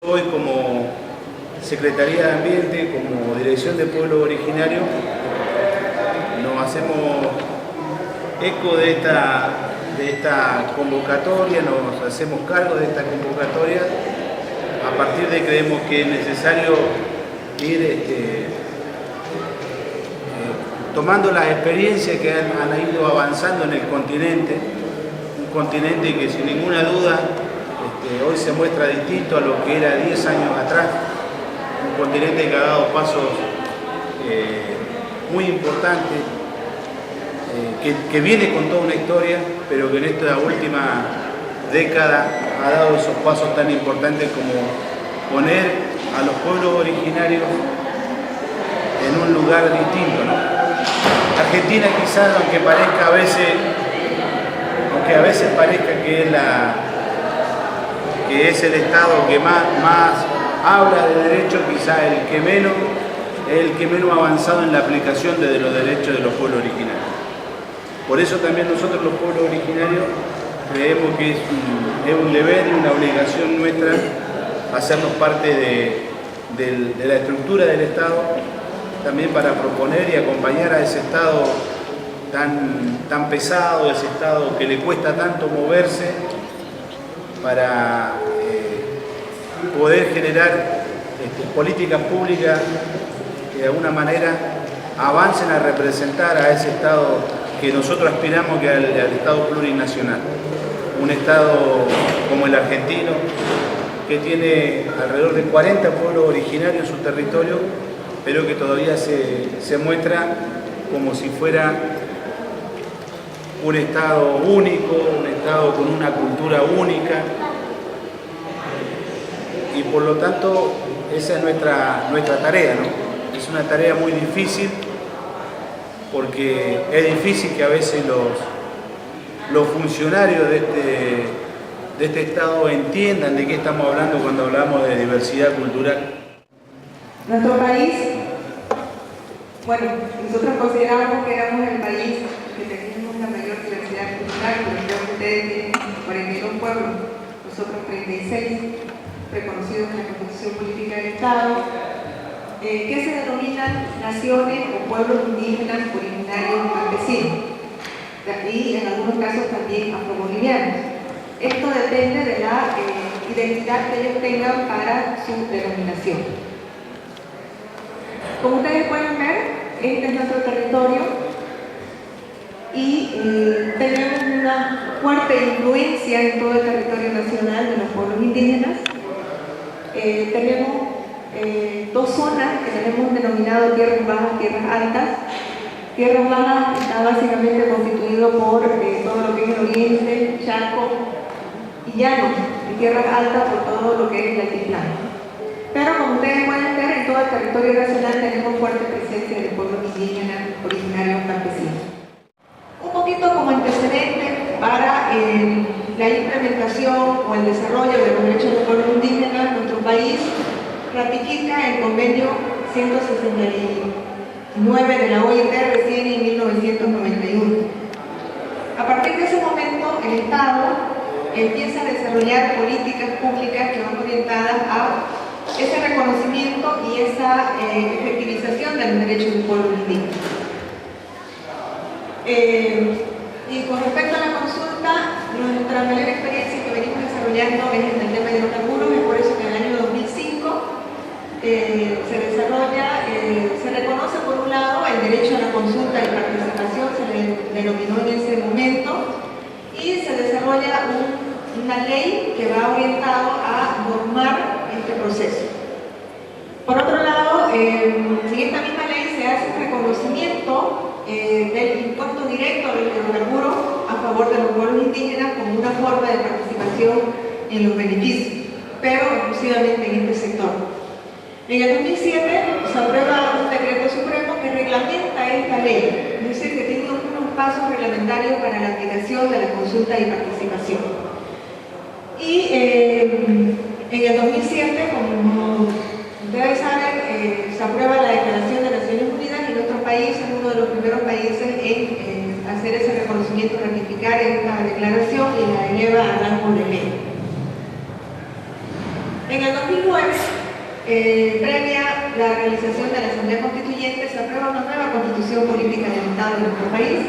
Hoy como Secretaría de Ambiente, como Dirección de Pueblo Originario, nos hacemos eco de esta convocatoria, nos hacemos cargo de esta convocatoria, a partir de que creemos que es necesario ir tomando las experiencias que han ido avanzando en el continente, un continente que sin ninguna duda hoy se muestra distinto a lo que era 10 años atrás, un continente que ha dado pasos muy importantes, que viene con toda una historia, pero que en esta última década ha dado esos pasos tan importantes como poner a los pueblos originarios en un lugar distinto, ¿no? Argentina quizás, aunque a veces parezca que es el Estado que más habla de derechos, quizás el que menos ha avanzado en la aplicación de los derechos de los pueblos originarios. Por eso también nosotros los pueblos originarios creemos que es un deber y una obligación nuestra hacernos parte de la estructura del Estado, también para proponer y acompañar a ese Estado tan pesado, ese Estado que le cuesta tanto moverse, para poder generar políticas públicas que de alguna manera avancen a representar a ese Estado que nosotros aspiramos, que es al Estado plurinacional. Un Estado como el argentino, que tiene alrededor de 40 pueblos originarios en su territorio, pero que todavía se muestra como si fuera un Estado único, un Estado con una cultura única, y por lo tanto esa es nuestra tarea, ¿no? Es una tarea muy difícil, porque es difícil que a veces los funcionarios de este Estado entiendan de qué estamos hablando cuando hablamos de diversidad cultural. Nuestro país, bueno, nosotros consideramos que éramos el país que teníamos la mayor diversidad cultural, porque creo que ustedes tienen 42 pueblos, nosotros 36, reconocidos en la Constitución Política del Estado, que se denominan naciones o pueblos indígenas originarios campesinos, y en algunos casos también afrobolivianos. Esto depende de la identidad que ellos tengan para su denominación. Como ustedes pueden ver, este es nuestro territorio y tenemos una fuerte influencia en todo el territorio nacional de los pueblos indígenas. Tenemos dos zonas que tenemos denominado tierras bajas, tierras altas. Tierras bajas está básicamente constituido por todo lo que es el oriente, Chaco y llanos, y tierras altas por todo lo que es el altiplano. Pero como ustedes pueden ver, en todo el territorio nacional tenemos fuerte presencia de pueblos indígenas originarios campesinos. Un poquito como antecedente para la implementación o el desarrollo de los derechos de los pueblos indígenas, nuestro país ratifica el convenio 169 de la OIT recién en 1991. A partir de ese momento, el Estado empieza a desarrollar políticas públicas que van orientadas a ese reconocimiento y esa efectivización de los derechos del pueblo indígena. Y con respecto a la consulta, nuestra mayor experiencia que venimos desarrollando es en el tema de hidrocarburos, es por eso que en el año 2005 se reconoce por un lado el derecho a la consulta y participación, se le denominó en ese momento, y se desarrolla una ley que va orientado a normar este proceso. Por otro lado, en esta misma ley se hace un reconocimiento del impuesto directo a los hidrocarburos a favor de los pueblos indígenas como una forma de participación en los beneficios, pero exclusivamente en este sector. En el 2007 se aprueba un decreto supremo que reglamenta esta ley, es decir, que tiene unos pasos reglamentarios para la aplicación de la consulta y participación. Y en el 2007, como ustedes saben, se aprueba la Declaración de Naciones Unidas y nuestro país es uno de los primeros países en hacer ese reconocimiento, ratificar esta declaración y la eleva a rango de ley. En el 2009, previa la realización de la Asamblea Constituyente, se aprueba una nueva Constitución Política del Estado de nuestro país,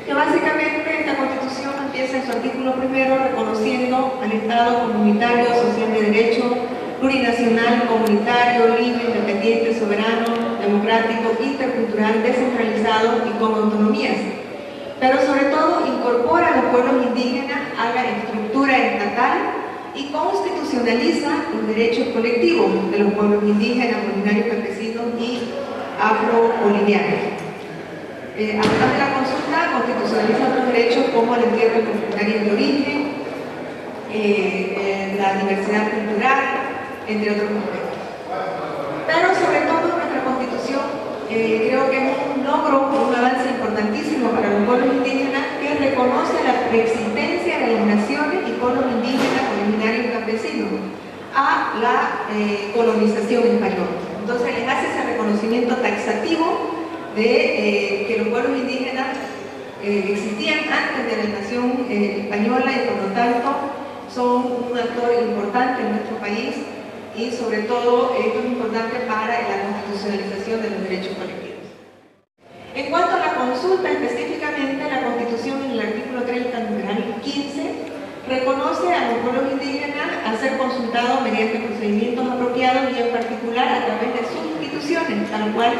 que básicamente esta Constitución empieza en su artículo primero reconociendo al Estado comunitario, social de derecho, plurinacional, comunitario, libre, independiente, soberano, democrático, intercultural, descentralizado y con autonomías. Pero sobre todo incorpora a los pueblos indígenas a la estructura estatal y constitucionaliza los derechos colectivos de los pueblos indígenas, originarios, campesinos y afro-bolivianos. Además de la consulta, constitucionaliza otros derechos como las tierras comunitarias de origen, la diversidad cultural, entre otros aspectos. Pero sobre todo nuestra Constitución creo que es un logro, un avance importantísimo para los pueblos indígenas, que reconoce la preexistencia de las naciones y pueblos indígenas, originarios y campesinos a la colonización española. Entonces les hace ese reconocimiento taxativo de que los pueblos indígenas existían antes de la invasión española y por lo tanto son un actor importante en nuestro país y sobre todo esto es importante para la constitucionalización de los derechos colectivos. En cuanto a la consulta específicamente, la Constitución en el artículo 30, numeral 15, reconoce a los pueblos indígenas a ser consultados mediante procedimientos apropiados y en particular a través de sus instituciones, tal cual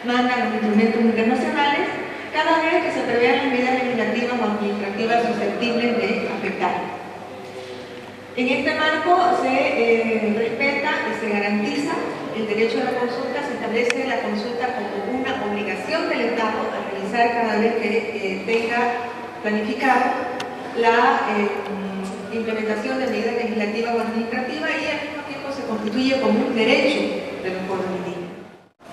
mandan los instrumentos internacionales, cada vez que se prevean medidas legislativas o administrativas susceptibles de afectar. En este marco se respeta y se garantiza el derecho a la consulta, se establece la consulta como una obligación del Estado a realizar cada vez que tenga planificado la implementación de medidas legislativas o administrativas y al mismo tiempo se constituye como un derecho de los pueblos indígenas.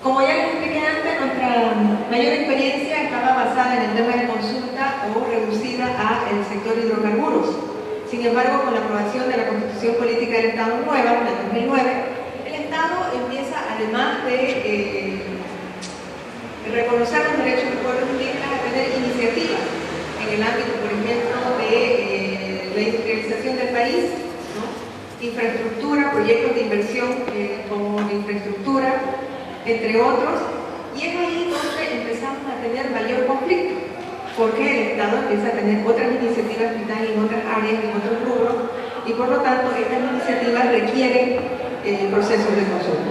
Como ya les expliqué antes, nuestra mayor experiencia estaba basada en el tema de consulta o reducida al sector hidrocarburos. Sin embargo, con la aprobación de la Constitución Política del Estado nueva, del 2009, el Estado empieza, además de reconocer los derechos de los pueblos indígenas, a tener iniciativas en el ámbito, por ejemplo, de la industrialización del país, ¿no? Infraestructura, proyectos de inversión como de infraestructura, entre otros, y es ahí donde empezamos a tener mayor conflicto, porque el Estado empieza a tener otras iniciativas que están en otras áreas, en otros rubros, y por lo tanto estas iniciativas requieren procesos de consulta.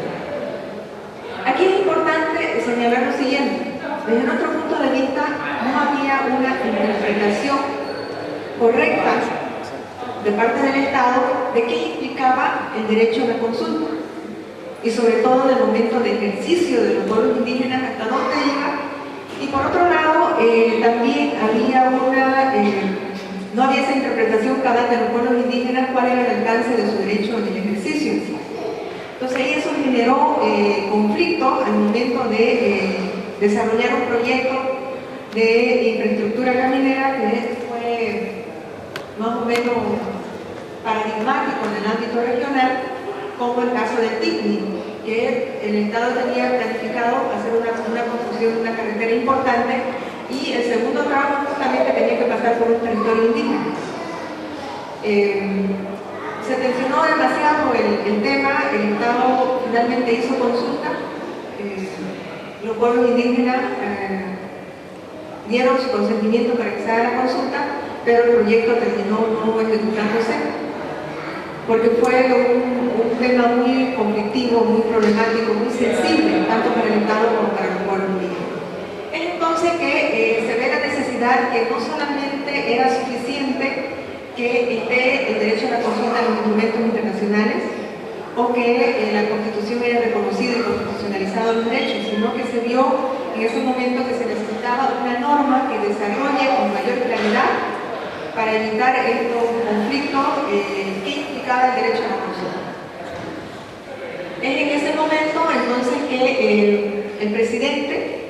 Aquí es importante señalar lo siguiente: desde nuestro punto de vista no había una interpretación correcta de parte del Estado de qué implicaba el derecho a la consulta y sobre todo en el momento de ejercicio de los pueblos indígenas hasta dónde iba. Y por otro lado, también había no había esa interpretación cabal de los pueblos indígenas cuál era el alcance de su derecho en el ejercicio. Entonces ahí eso generó conflicto al momento de desarrollar un proyecto de infraestructura caminera que fue más o menos paradigmático en el ámbito regional, como el caso del TICNI, que el Estado tenía planificado hacer una construcción de una carretera importante y el segundo tramo justamente tenía que pasar por un territorio indígena. Se tensionó demasiado el tema, el Estado finalmente hizo consulta, los pueblos indígenas dieron su consentimiento para que se haga la consulta, pero el proyecto terminó no ejecutándose, porque fue un tema muy conflictivo, muy problemático, muy sensible, tanto para el Estado como para los pueblos indígenas. Es entonces que se ve la necesidad que no solamente era suficiente que esté el derecho a la consulta en los instrumentos internacionales o que la Constitución haya reconocido y constitucionalizado los derechos, sino que se vio en ese momento que se necesitaba una norma que desarrolle con mayor claridad para evitar estos conflictos que implicaba el derecho a la consulta. Es en ese momento entonces que el presidente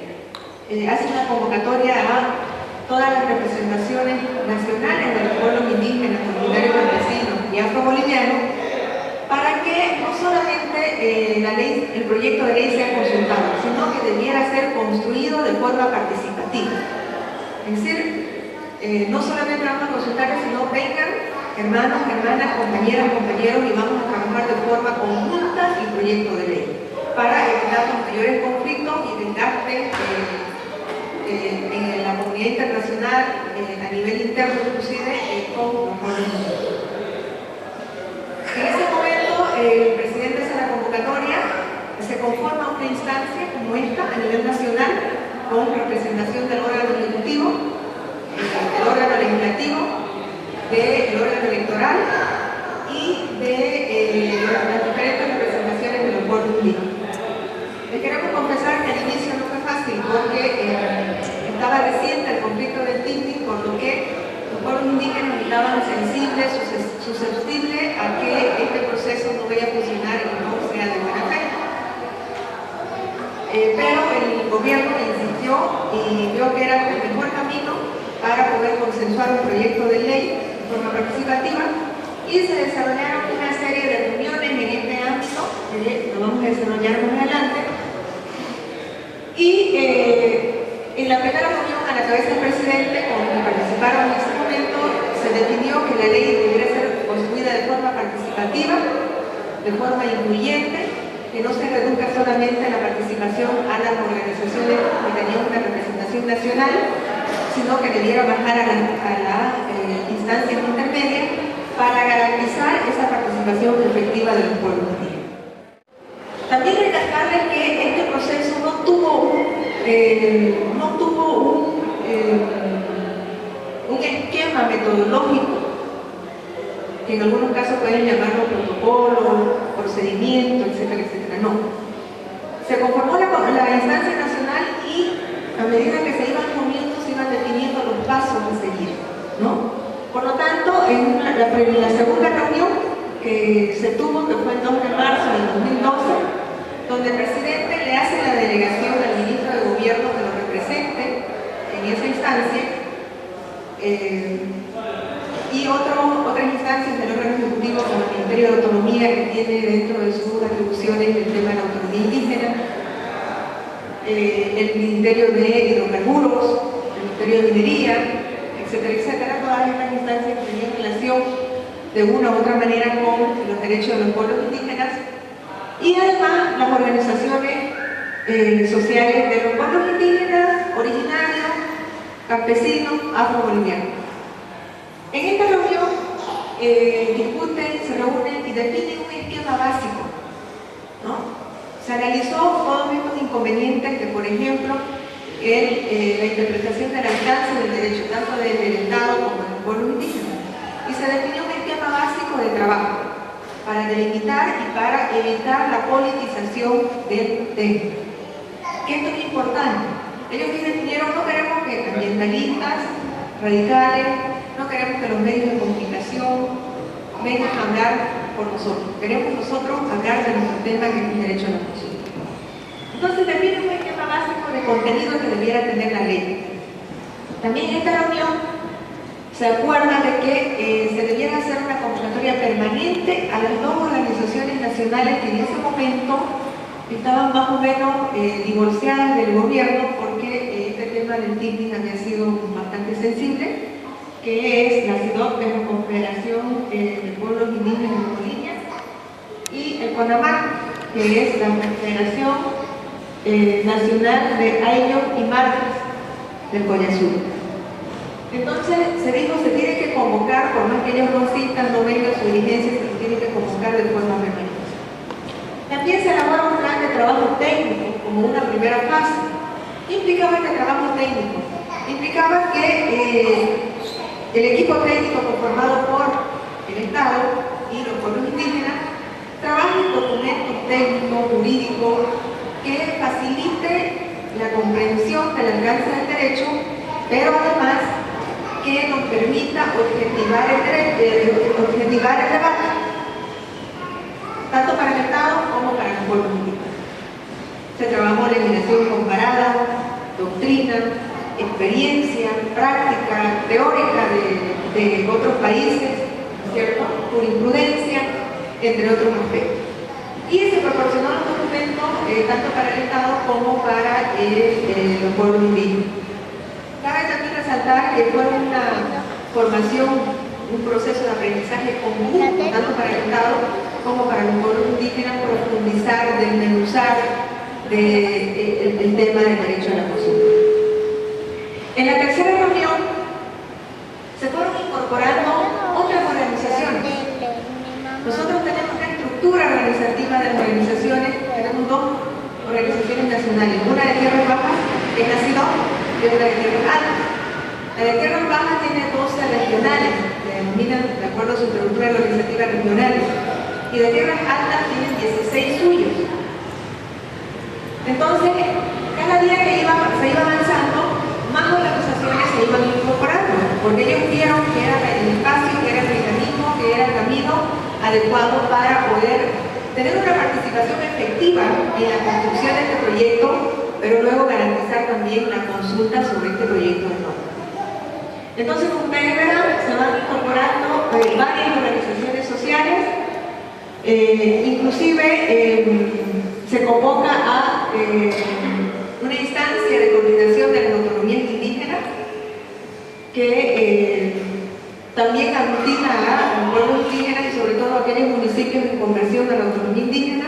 hace una convocatoria a todas las representaciones nacionales de los pueblos indígenas, comunitarios, campesinos y afrobolivianos, para que no solamente el proyecto de ley sea consultado, sino que debiera ser construido de forma participativa. Es decir, no solamente vamos a consultar, sino vengan hermanos, hermanas, compañeras, compañeros, y vamos a trabajar de forma conjunta el proyecto de ley para evitar los mayores conflictos y desgaste en la comunidad internacional, a nivel interno inclusive, con los pueblos indígenas. En ese momento, el presidente hace la convocatoria, se conforma una instancia como esta a nivel nacional con representación del órgano ejecutivo, del órgano legislativo, del órgano electoral y de las diferentes representaciones de los pueblos indígenas. Les queremos confesar que al inicio no fue fácil porque estaba reciente el conflicto del TICNIC, por lo que los pueblos indígenas estaban sensibles, susceptibles a que este proceso no vaya a funcionar y no sea de buena fe. Pero el gobierno insistió y vio que era el mejor camino para poder consensuar un proyecto de ley de forma participativa, y se desarrollaron una serie de reuniones en este ámbito, que lo vamos a desarrollar más adelante. Y en la primera reunión a la cabeza del presidente, con los que participaron en ese momento, se definió que la ley debería ser construida de forma participativa, de forma incluyente, que no se reduzca solamente la participación a las organizaciones que tenían una representación nacional, sino que debiera bajar a las instancias intermedias para garantizar esa participación efectiva de los pueblos indígenas. También recalcarles que este proceso no tuvo un esquema metodológico, que en algunos casos pueden llamarlo protocolo, procedimiento, etcétera, etcétera. No. Se conformó la instancia nacional y a medida que se iban comiendo, se iban definiendo los pasos a seguir, ¿no? Por lo tanto, en la segunda reunión que se tuvo, que fue el 2 de marzo del 2012, donde el presidente le hace la delegación al ministro de Gobierno que lo represente en esa instancia, y otras instancias del órgano ejecutivo, como el Ministerio de Autonomía, que tiene dentro de sus atribuciones el tema de la autonomía indígena, el Ministerio de Hidrocarburos, el Ministerio de Minería, etcétera, etcétera. Todas estas instancias que tenían relación de una u otra manera con los derechos de los pueblos indígenas, y además las organizaciones sociales de los pueblos indígenas, originarios, campesinos, afro-bolivianos. En esta reunión discuten, se reúnen y definen un esquema básico, ¿no? Se analizó todos estos inconvenientes que, por ejemplo, la interpretación del alcance del derecho, tanto del Estado como del pueblo indígena, y se definió un esquema básico de trabajo para delimitar y para evitar la politización del tema. Esto es importante. Ellos definieron: no queremos que ambientalistas, radicales, no queremos que los medios de comunicación vengan a hablar por nosotros. Queremos nosotros hablar de nuestro tema, que es el derecho a la consulta. Entonces define un esquema básico de contenido que debiera tener la ley. También en esta reunión se acuerda de que se debiera hacer una convocatoria permanente a las dos organizaciones nacionales que en ese momento estaban más o menos divorciadas del gobierno, porque este tema del TICNIC había sido bastante sensible, que es la CIDOC, de la Confederación de Pueblos Indígenas de Bolivia, y el CONAMAC, que es la Confederación Nacional de Ayllos y Marcas del Coyazul. Entonces se dijo: se tiene que convocar, por más que ellos no asistan, no vengan su diligencia, se tiene que convocar de forma permanente. También se elabora un plan de trabajo técnico como una primera fase. ¿Qué implicaba este trabajo técnico? Implicaba que el equipo técnico conformado por el Estado y los pueblos indígenas trabajen documentos técnicos, jurídicos, que facilite la comprensión del alcance del derecho, pero además que nos permita objetivar el debate, tanto para el Estado como para los pueblos indígenas. Se trabajó legislación comparada, doctrina, experiencia, práctica, teórica de otros países, ¿cierto? Jurisprudencia, entre otros aspectos. Y se proporcionó los documentos tanto para el Estado como para los pueblos indígenas. Cabe también resaltar que fue una formación un proceso de aprendizaje común, tanto para el Estado como para los pueblos indígenas, profundizar, desmenuzar el tema del derecho a la consulta. En la tercera reunión se fueron incorporando otras organizaciones. Nosotros tenemos una estructura organizativa de las organizaciones, tenemos dos organizaciones nacionales, una de tierras bajas, que es la CIDO, y otra de tierras altas. La de tierras bajas tiene 12 regionales, que denominan de acuerdo a su estructura organizativa regionales, y de tierras altas tienen 16 suyos. Entonces, cada día que se iba avanzando, más organizaciones se iban incorporando, porque ellos vieron que era el espacio, que era el mecanismo, que era el camino adecuado para poder tener una participación efectiva en la construcción de este proyecto, pero luego garantizar también la consulta sobre este proyecto de norma. Entonces, como ustedes verán, se van incorporando varias organizaciones sociales, inclusive se convoca a una instancia de coordinación de las autonomías indígenas que también aglutina a los pueblos indígenas y sobre todo a aquellos municipios en conversión a la autonomía indígena,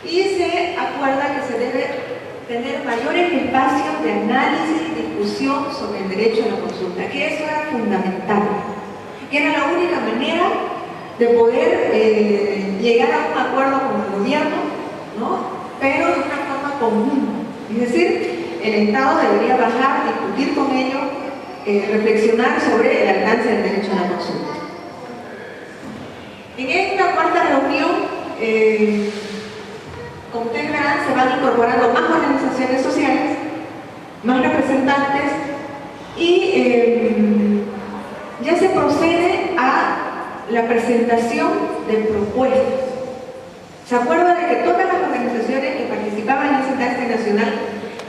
y se acuerda que se debe tener mayores espacios de análisis y discusión sobre el derecho a la consulta, que eso era fundamental, que era la única manera de poder llegar a un acuerdo con el gobierno, ¿no? Pero de una forma común. Es decir, el Estado debería bajar, discutir con ellos, reflexionar sobre el alcance del derecho a la consulta. En esta cuarta reunión, como ustedes verán, se van incorporando más organizaciones sociales, más representantes, y ya se procede a la presentación de propuestas. ¿Se acuerdan de que todas las organizaciones que participaban en ese enlace nacional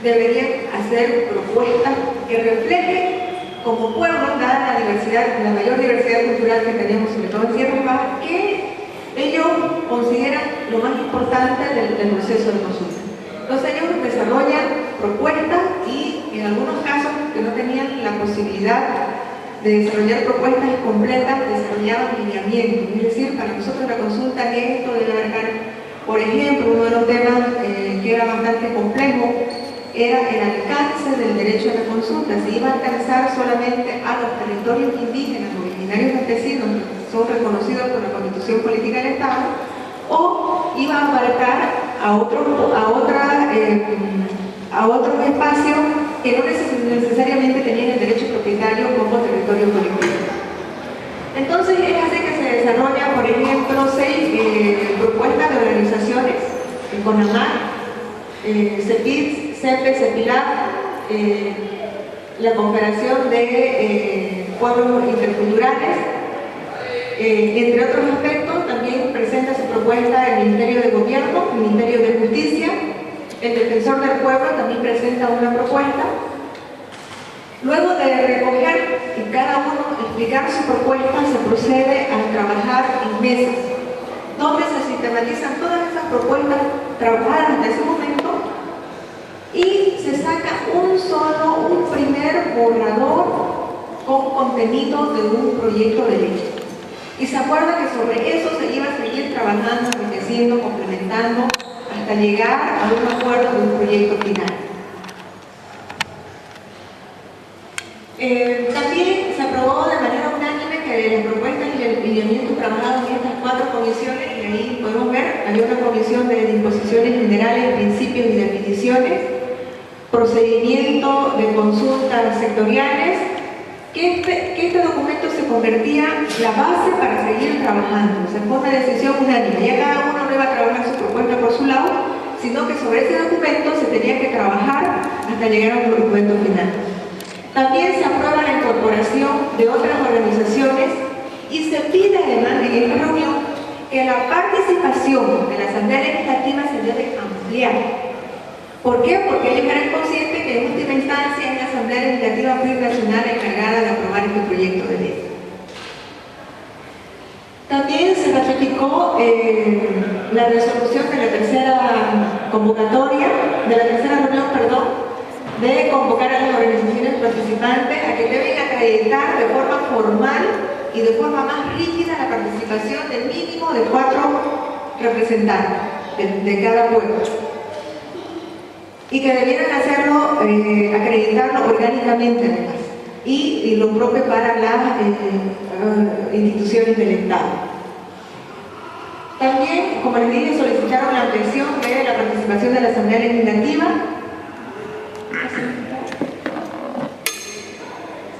deberían hacer propuestas que reflejen como pueblo, dada la diversidad, la mayor diversidad cultural que tenemos, sobre todo en Sierra Baja, que ellos consideran lo más importante del proceso de consulta? Entonces ellos desarrollan propuestas y en algunos casos que no tenían la posibilidad de desarrollar propuestas completas, desarrollaban lineamientos. Es decir, para nosotros la consulta esto debe abarcar, por ejemplo, uno de los temas que era bastante complejo era el alcance del derecho a la consulta. Si iba a alcanzar solamente a los territorios indígenas originarios campesinos que son reconocidos por la Constitución Política del Estado, o iba a abarcar a otros espacios que no necesariamente tenían el derecho propietario como territorio colectivo. Entonces es así que se desarrollan, por ejemplo, 6 propuestas de organizaciones: el CONAMAR, CEPID, CEPE, CEPILAC, la Confederación de Pueblos Interculturales, entre otros aspectos. También presenta su propuesta el Ministerio de Gobierno, el Ministerio de Justicia, el Defensor del Pueblo también presenta una propuesta. Luego de recoger y cada uno explicar su propuesta, se procede a trabajar en mesas, donde se sistematizan todas esas propuestas trabajadas hasta ese momento y se saca un primer borrador con contenido de un proyecto de ley. Y se acuerda que sobre eso se iba a seguir trabajando, enriqueciendo, complementando, hasta llegar a un acuerdo de un proyecto final. También se aprobó de manera unánime que las propuestas y el lineamiento trabajados en estas 4 comisiones, y ahí podemos ver, había una comisión de disposiciones generales, principios y definiciones, procedimiento de consultas sectoriales, que este documento se convertía en la base para seguir trabajando. Se fue una decisión unánime, ya cada uno no iba a trabajar su propuesta por su lado, sino que sobre ese documento se tenía que trabajar hasta llegar a un documento final. También se aprueba la incorporación de otras organizaciones y se pide además en esta reunión que la participación de la Asamblea Legislativa se debe ampliar. ¿Por qué? Porque ellos eran conscientes que en última instancia es la Asamblea Legislativa Plurinacional encargada de aprobar este proyecto de ley. También se ratificó la resolución de la tercera convocatoria, de la tercera reunión, de convocar a las organizaciones participantes a que deben acreditar de forma formal y de forma más rígida la participación del mínimo de 4 representantes de cada pueblo, y que debieran hacerlo, acreditarlo orgánicamente además, y lo propio para las instituciones del Estado. También, como les dije, solicitaron la ampliación de la participación de la Asamblea Legislativa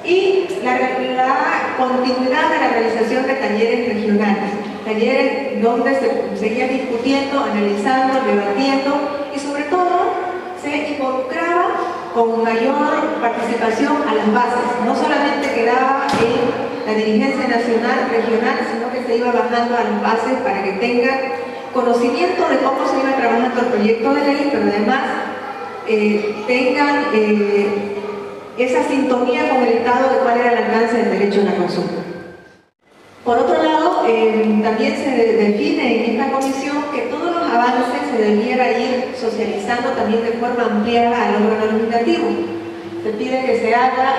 y la continuidad de la realización de talleres regionales, talleres donde se seguía discutiendo, analizando, debatiendo y sobre todo se involucraba con mayor participación a las bases. No solamente quedaba en la dirigencia nacional, regional, sino que se iba bajando a las bases para que tengan conocimiento de cómo se iba trabajando el proyecto de ley, pero además tengan esa sintonía con el Estado de cuál era el alcance del derecho a la consulta. Por otro lado, también se define en esta comisión que todos los avances se debiera ir socializando también de forma ampliada al órgano legislativo. Se pide que se haga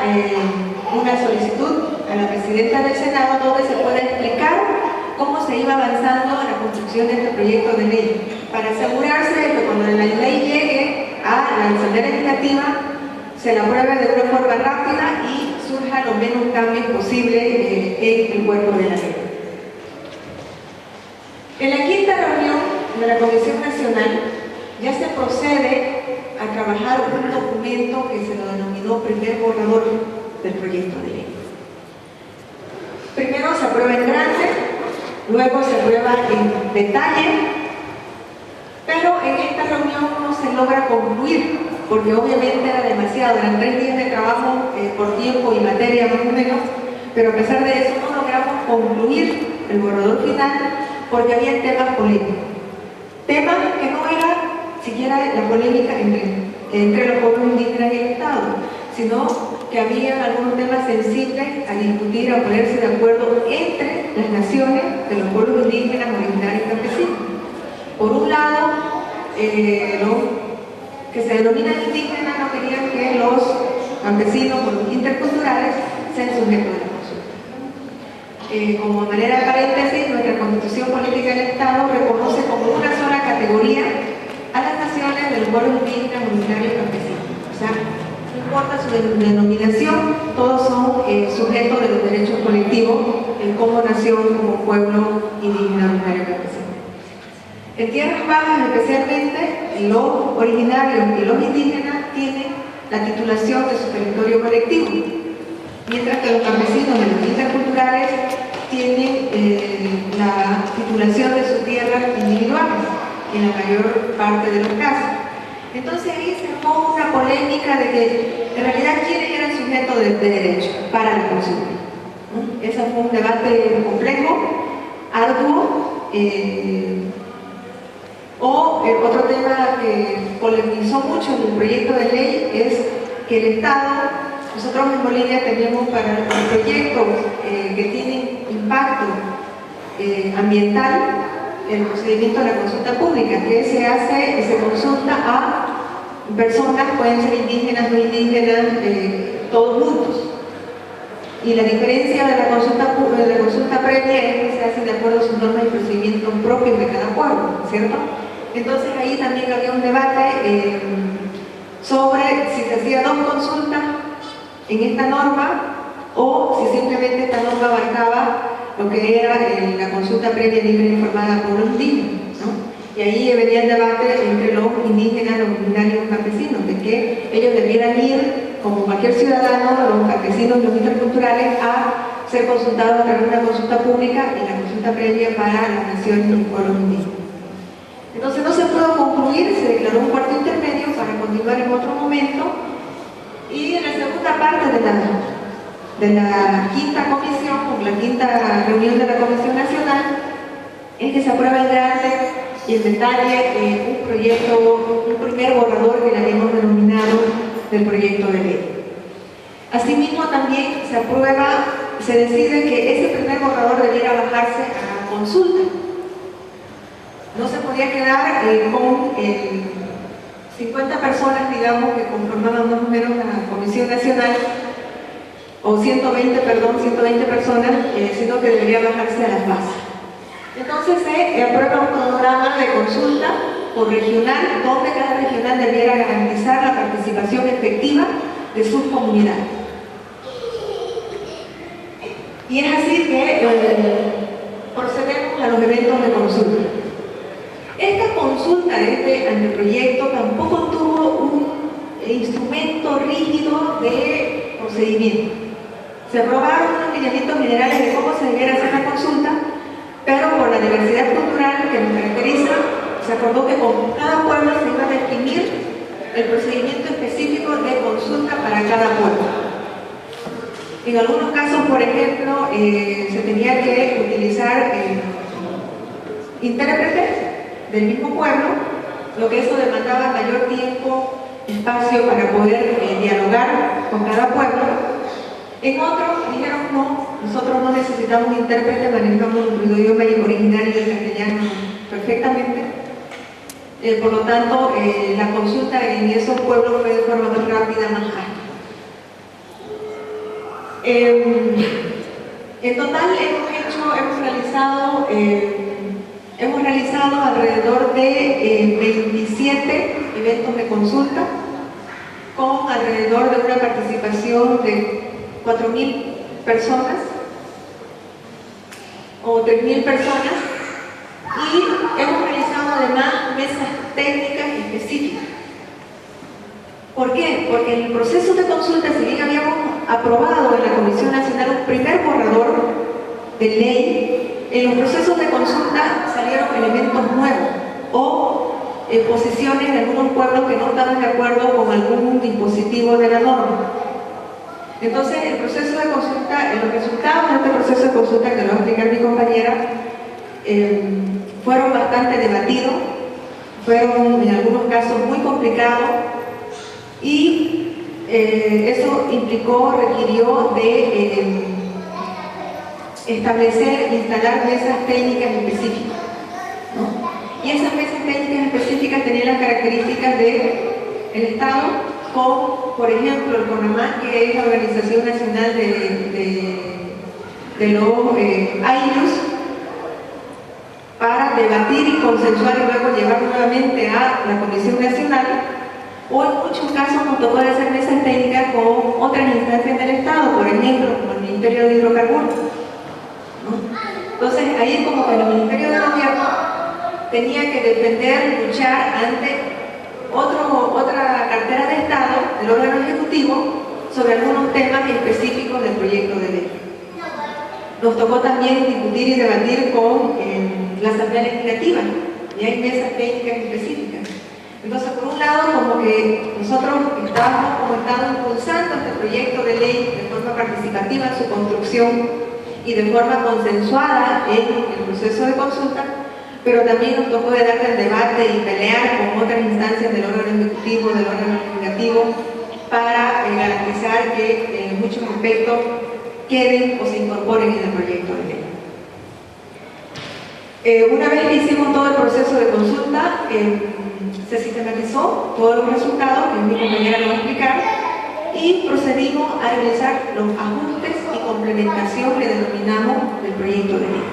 una solicitud a la presidenta del Senado donde se pueda explicar cómo se iba avanzando en la construcción de este proyecto de ley, para asegurarse de que cuando la ley llegue a la Asamblea Legislativa se la apruebe de una forma rápida y surja lo menos cambios posible en el cuerpo de la ley. En la quinta reunión de la Comisión Nacional ya se procede a trabajar un documento que se lo denominó primer borrador del proyecto de ley. Primero se aprueba en grande, luego se aprueba en detalle, pero en esta reunión no se logra concluir, porque obviamente era demasiado, eran 3 días de trabajo por tiempo y materia más o menos, pero a pesar de eso no logramos concluir el borrador final porque había temas polémicos. Temas que no era siquiera la polémica entre los pueblos indígenas y el Estado, sino que había algunos temas sensibles a discutir, a ponerse de acuerdo entre las naciones de los pueblos indígenas, originarios y campesinos. Por un lado, los que se denominan indígenas no querían que los campesinos o los interculturales sean sujetos de la consulta. Como manera de paréntesis, nuestra Constitución Política del Estado reconoce como una sola categoría a las naciones de los pueblos indígenas, originarios y campesinos. O sea, no importa su denominación, todos son sujetos de los derechos colectivos como nación, como pueblo indígena, originario y campesino. En tierras bajas, especialmente, los originarios y los indígenas tienen la titulación de su territorio colectivo, mientras que los campesinos y los interculturales tienen la titulación de sus tierras individuales, en la mayor parte de los casos. Entonces ahí se armó una polémica de que en realidad quiénes eran sujetos de derecho para la consulta. Ese fue un debate complejo, arduo. Otro tema que polemizó mucho en el proyecto de ley es que el Estado, nosotros en Bolivia tenemos para los proyectos que tienen impacto ambiental, el procedimiento de la consulta pública, que se consulta a personas, pueden ser indígenas, no indígenas, todos juntos. Y la diferencia de la consulta previa es que se hace de acuerdo a sus normas y procedimientos propios de cada pueblo, ¿cierto? Entonces ahí también había un debate sobre si se hacía 2 consultas en esta norma o si simplemente esta norma abarcaba lo que era la consulta previa libre e informada por los indígenas, ¿no? Y ahí venía el debate entre los indígenas, los originarios y los campesinos, de que ellos debieran ir, como cualquier ciudadano, los campesinos y los interculturales, a ser consultados a través de una consulta pública y la consulta previa para las naciones y los pueblos indígenas. Entonces no se pudo concluir, se declaró un cuarto intermedio para continuar en otro momento, y en la segunda parte de la quinta comisión, o la quinta reunión de la Comisión Nacional, es que se aprueba en grande y en detalle un proyecto, un primer borrador que le habíamos denominado del proyecto de ley. Asimismo también se aprueba, se decide que ese primer borrador debiera bajarse a consulta. No se podía quedar con 50 personas, digamos, que conformaban más o menos la Comisión Nacional, o 120 personas, sino que debería bajarse a las bases. Entonces se aprueba un cronograma de consulta por regional, donde cada regional debiera garantizar la participación efectiva de sus comunidades. Y es así que procedemos a los eventos de consulta. Esta consulta de este anteproyecto tampoco tuvo un instrumento rígido de procedimiento. Se aprobaron unos lineamientos generales de cómo se debiera hacer la consulta, pero por la diversidad cultural que nos caracteriza, se acordó que con cada pueblo se iba a definir el procedimiento específico de consulta para cada pueblo. En algunos casos, por ejemplo, se tenía que utilizar intérpretes del mismo pueblo, lo que eso demandaba mayor tiempo, espacio para poder dialogar con cada pueblo. En otros dijeron no, nosotros no necesitamos intérpretes, manejamos nuestro idioma originario del castellano perfectamente. Por lo tanto, la consulta en esos pueblos fue de forma más rápida, más ágil. En total hemos realizado alrededor de 27 eventos de consulta, con alrededor de una participación de 4.000 personas o 3.000 personas, y hemos realizado además mesas técnicas específicas. ¿Por qué? Porque en el proceso de consulta, si bien habíamos aprobado en la Comisión Nacional un primer borrador de ley, en los procesos de consulta salieron elementos nuevos o posiciones de algunos pueblos que no estaban de acuerdo con algún dispositivo de la norma. Entonces, el proceso de consulta, los resultados de este proceso de consulta, que lo va a explicar mi compañera, fueron bastante debatidos, fueron en algunos casos muy complicados, y eso requirió de establecer, instalar mesas técnicas específicas, ¿no? Y esas mesas técnicas específicas tenían las características del Estado, con, por ejemplo, el CONAMAC, que es la Organización Nacional de los AINUS, para debatir y consensuar y luego llevar nuevamente a la Comisión Nacional, o en muchos casos nos tocó hacer mesas técnicas con otras instancias del Estado, por ejemplo, como el Ministerio de Hidrocarburos, ¿no? Entonces, ahí es como que el Ministerio de Gobierno tenía que defender, luchar ante otra cartera de Estado, el órgano ejecutivo, sobre algunos temas específicos del proyecto de ley. Nos tocó también discutir y debatir con la Asamblea Legislativa, y hay mesas técnicas específicas. Entonces, por un lado, como que nosotros estábamos impulsando este proyecto de ley de forma participativa en su construcción y de forma consensuada en el proceso de consulta, pero también nos tocó de darle el debate y pelear con otras instancias del órgano ejecutivo, del órgano legislativo, para garantizar que muchos aspectos queden o se incorporen en el proyecto de ley. Una vez que hicimos todo el proceso de consulta, se sistematizó todos los resultados, que mi compañera lo va a explicar, y procedimos a realizar los ajustes y complementación que denominamos del proyecto de ley.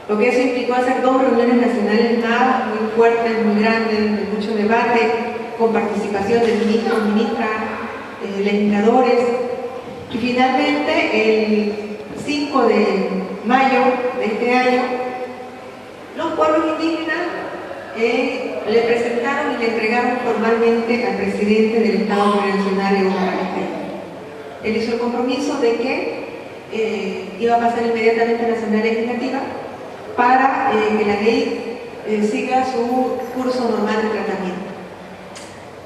Lo que eso implicó hacer 2 reuniones nacionales más, muy fuertes, muy grandes, de mucho debate, con participación de ministros, ministras, legisladores, y finalmente el 5 de mayo de este año, los pueblos indígenas le presentaron y le entregaron formalmente al presidente del Estado Plurinacional, Evo Morales. Él hizo el compromiso de que iba a pasar inmediatamente a la Asamblea Legislativa para que la ley siga su curso normal de tratamiento.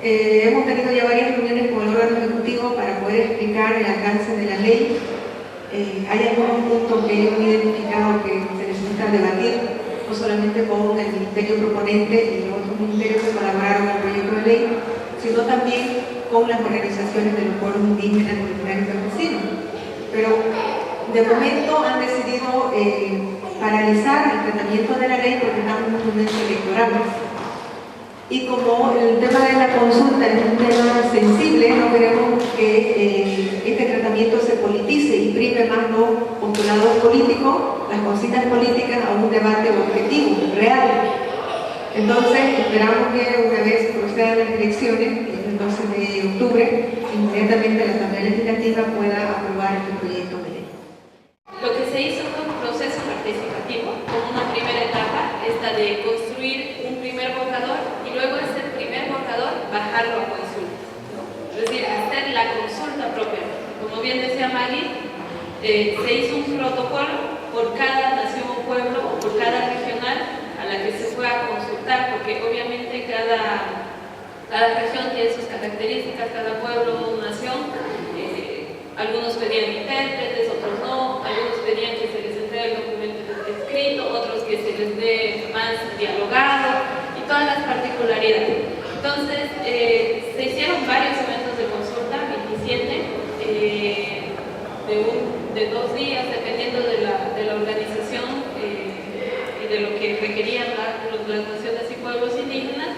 Hemos tenido ya varias reuniones con el órgano ejecutivo para poder explicar el alcance de la ley. Hay algunos puntos que ellos han identificado que se necesita debatir, no solamente con el ministerio proponente y los otros ministerios que colaboraron en el proyecto de ley, sino también con las organizaciones de los pueblos indígenas, originarios y campesinos. Pero de momento han decidido paralizar el tratamiento de la ley porque estamos en un momento electoral. Y como el tema de la consulta es un tema sensible, no queremos que este tratamiento se politice y prive más los postulados políticos, las consignas políticas, a un debate objetivo, real. Entonces, esperamos que una vez procedan las elecciones, el 12 de octubre, inmediatamente la Asamblea Legislativa pueda aprobar este proyecto de ley. Lo que se hizo fue un proceso participativo, como una primera etapa, esta de construir un primer borrador y luego ese primer borrador bajarlo a consulta, ¿no? Es decir, hacer la consulta propia. Como bien decía Maggie, se hizo un protocolo por cada nación o pueblo o por cada regional a la que se pueda consultar, porque obviamente cada región tiene sus características, cada pueblo o nación. Algunos pedían intérpretes, otros no, algunos pedían que se les entregue el documento escrito, otros que se les dé más dialogado y todas las particularidades. Entonces, se hicieron varios eventos de consulta, 27, de 2 días, dependiendo de la organización y de lo que requerían las naciones y pueblos indígenas.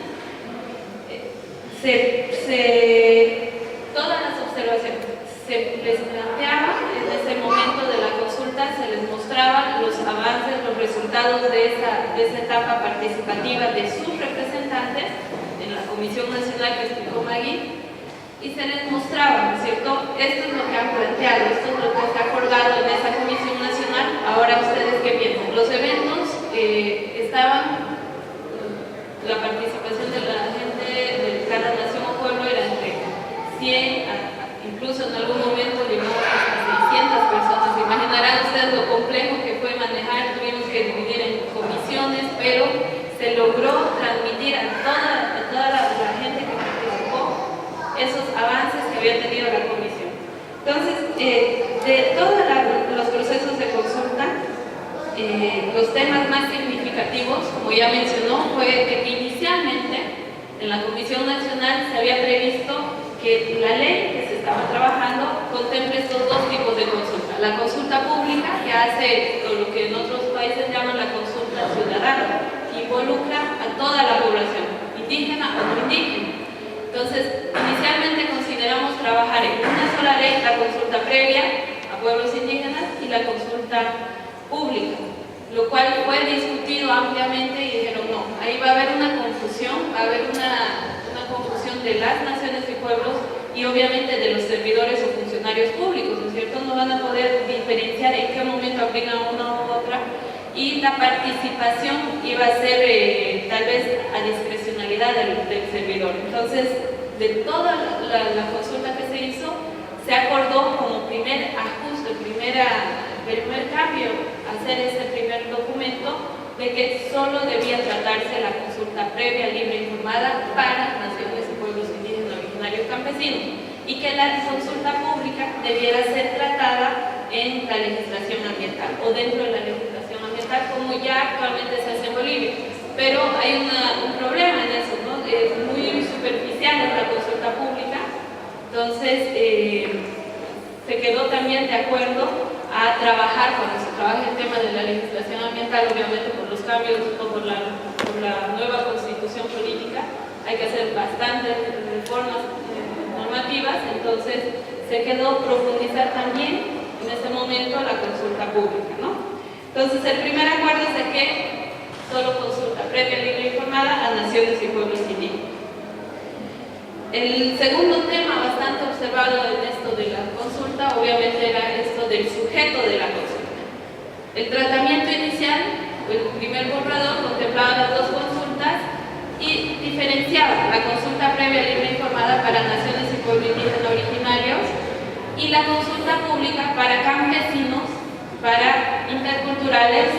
Todas las observaciones se les planteaba en ese momento de la consulta, se les mostraban los avances, los resultados de esa etapa participativa de sus representantes en la Comisión Nacional que explicó Maggie, y se les mostraba, ¿no es cierto? Esto es lo que han planteado, esto es lo que se ha acordado en esa Comisión Nacional. Ahora ustedes qué piensan. Los eventos estaban, la participación de la gente de cada nación o pueblo era entre 100 incluso en algún momento llegamos hasta 600 personas. Imaginarán ustedes lo complejo que fue manejar, tuvimos que dividir en comisiones, pero se logró transmitir a toda la gente que participó esos avances que había tenido la comisión. Entonces, de todos los procesos de consulta, los temas más significativos, como ya mencionó, fue que inicialmente en la Comisión Nacional se había previsto que la ley que se estaba trabajando contemple estos 2 tipos de consulta. La consulta pública, que hace lo que en otros países llaman la consulta ciudadana, que involucra a toda la población, indígena o no indígena. Entonces, inicialmente consideramos trabajar en una sola ley la consulta previa a pueblos indígenas y la consulta pública, lo cual fue discutido ampliamente y dijeron no, ahí va a haber una confusión, va a haber una confusión de las naciones y pueblos y obviamente de los servidores o funcionarios públicos, ¿no es cierto? No van a poder diferenciar en qué momento aplican una u otra y la participación iba a ser tal vez a discrecionalidad del servidor. Entonces, de toda la consulta que se hizo, se acordó como primer ajuste, primer cambio, hacer ese primer documento de que solo debía tratarse la consulta previa, libre e informada para naciones y pueblos indígenas, originarios, campesinos, y que la consulta pública debiera ser tratada en la legislación ambiental o dentro de la legislación ambiental, como ya actualmente se hace en Bolivia. Pero hay un problema en eso, ¿no? Es muy superficial la consulta pública. Entonces, se quedó también de acuerdo a trabajar, cuando se trabaja el tema de la legislación ambiental, obviamente por los cambios o por la nueva constitución política, hay que hacer bastantes reformas normativas. Entonces se quedó profundizar también en ese momento la consulta pública, ¿no? Entonces el primer acuerdo es de que solo consulta previa, libre e informada a naciones y pueblos indígenas. El segundo tema bastante observado en esto de la consulta, obviamente, era esto del sujeto de la consulta. El tratamiento inicial, el primer borrador, contemplaba las 2 consultas y diferenciaba la consulta previa, libre e informada para naciones y pueblos indígenas originarios y la consulta pública para campesinos, para interculturales.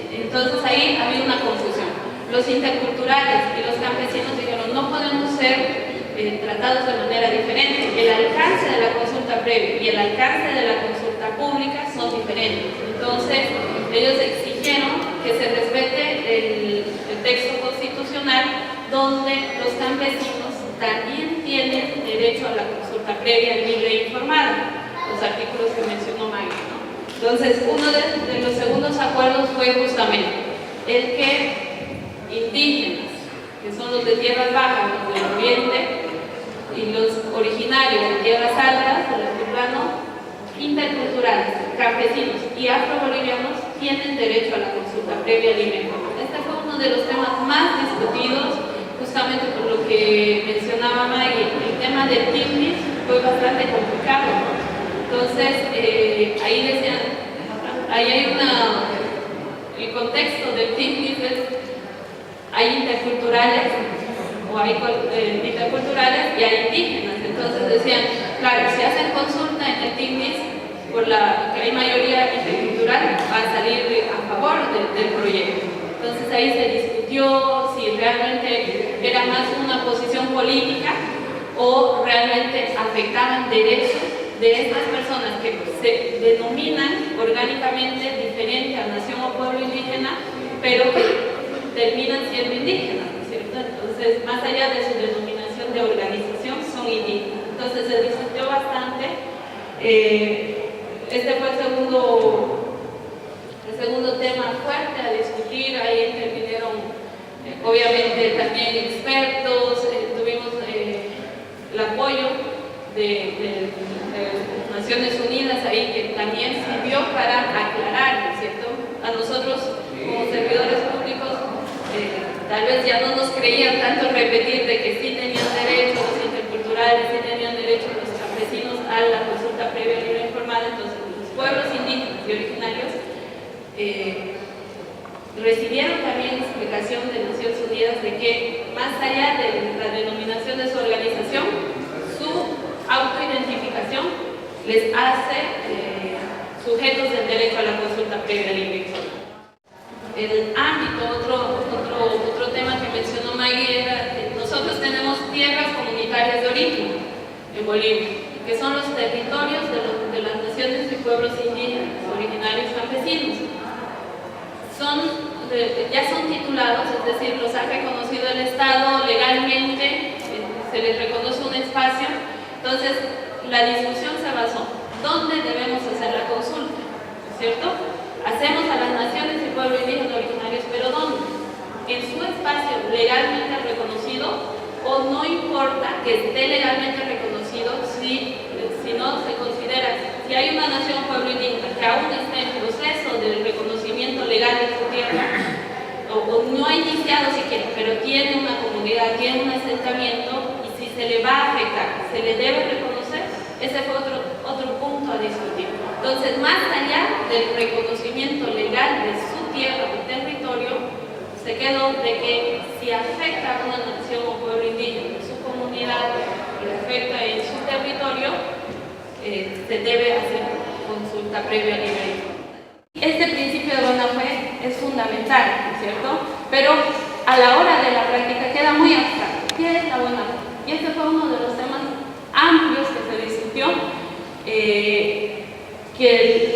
Entonces ahí había una confusión. Los interculturales y los campesinos dijeron, no podemos ser tratados de manera diferente. El alcance de la consulta previa y el alcance de la consulta pública son diferentes. Entonces, ellos exigieron que se respete el texto constitucional donde los campesinos también tienen derecho a la consulta previa, libre e informada, los artículos que mencionó Maggie, ¿no? Entonces, uno de los segundos acuerdos fue justamente el que indígenas, que son los de tierras bajas, los del oriente, y los originarios de tierras altas, del altiplano, interculturales, campesinos y afrobolivianos tienen derecho a la consulta previa al INE. Este fue uno de los temas más discutidos, justamente por lo que mencionaba Maggie. El tema del TICNIS fue bastante complicado. Entonces, ahí decían, ahí hay el contexto del TICNIS es, hay interculturales, o hay interculturales y hay indígenas. Entonces decían, claro, si hacen consulta en el TICNIS, por la que hay mayoría intercultural, va a salir a favor del proyecto. Entonces ahí se discutió si realmente era más una posición política o realmente afectaban derechos de estas personas que se denominan orgánicamente diferente a nación o pueblo indígena, pero que terminan siendo indígenas, ¿no es cierto? Entonces, más allá de su denominación de organización, son indígenas. Entonces se discutió bastante. Este fue el segundo tema fuerte a discutir. Ahí intervinieron obviamente también expertos, tuvimos el apoyo de Naciones Unidas ahí, que también sirvió para aclarar, ¿no es cierto? A nosotros como servidores públicos tal vez ya no nos creían tanto repetir de que sí tenían derecho los interculturales, sí tenían derecho los campesinos a la consulta previa libre informada. Entonces los pueblos indígenas y originarios recibieron también explicación de Naciones Unidas de que más allá de la denominación de su organización, su autoidentificación les hace sujetos del derecho a la consulta previa libre informada. El ámbito, otro tema que mencionó Maggie era que nosotros tenemos tierras comunitarias de origen en Bolivia, que son los territorios de las naciones y pueblos indígenas, originarios campesinos. Ya son titulados, es decir, los ha reconocido el Estado legalmente, se les reconoce un espacio. Entonces, la discusión se basó, ¿dónde debemos hacer la consulta? ¿No es cierto? Hacemos a las naciones y pueblos indígenas originarios, pero ¿dónde? En su espacio legalmente reconocido, o no importa que esté legalmente reconocido si no se considera, si hay una nación o pueblo indígena que aún está en proceso de reconocimiento legal de su tierra, o no ha iniciado siquiera, pero tiene una comunidad, tiene un asentamiento, y si se le va a afectar, se le debe reconocer. Ese fue otro punto a discutir. Entonces, más allá del reconocimiento legal de su tierra o territorio, se quedó de que si afecta a una nación o pueblo indígena, su comunidad, y afecta en su territorio, se debe hacer consulta previa libre. Este principio de buena fe es fundamental, ¿no es cierto? Pero a la hora de la práctica queda muy abstracto. ¿Qué es la buena fe? Y este fue uno de los temas amplios que se discutió, que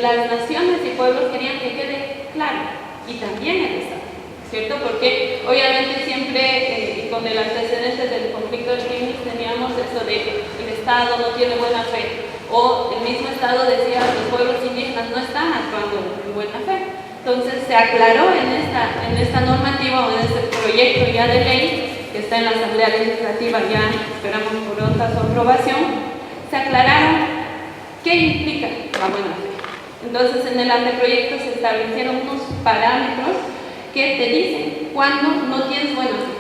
las naciones y pueblos querían que quede claro, y también el Estado, ¿cierto? Porque obviamente siempre con el antecedente del conflicto del TICNIS teníamos eso de que el Estado no tiene buena fe, o el mismo Estado decía los pueblos indígenas no están actuando en buena fe. Entonces se aclaró en esta normativa o en este proyecto ya de ley que está en la Asamblea Legislativa, ya esperamos por otra su aprobación, se aclararon qué implica la buena fe. Entonces en el anteproyecto se establecieron unos parámetros que te dicen cuándo no tienes buena fe,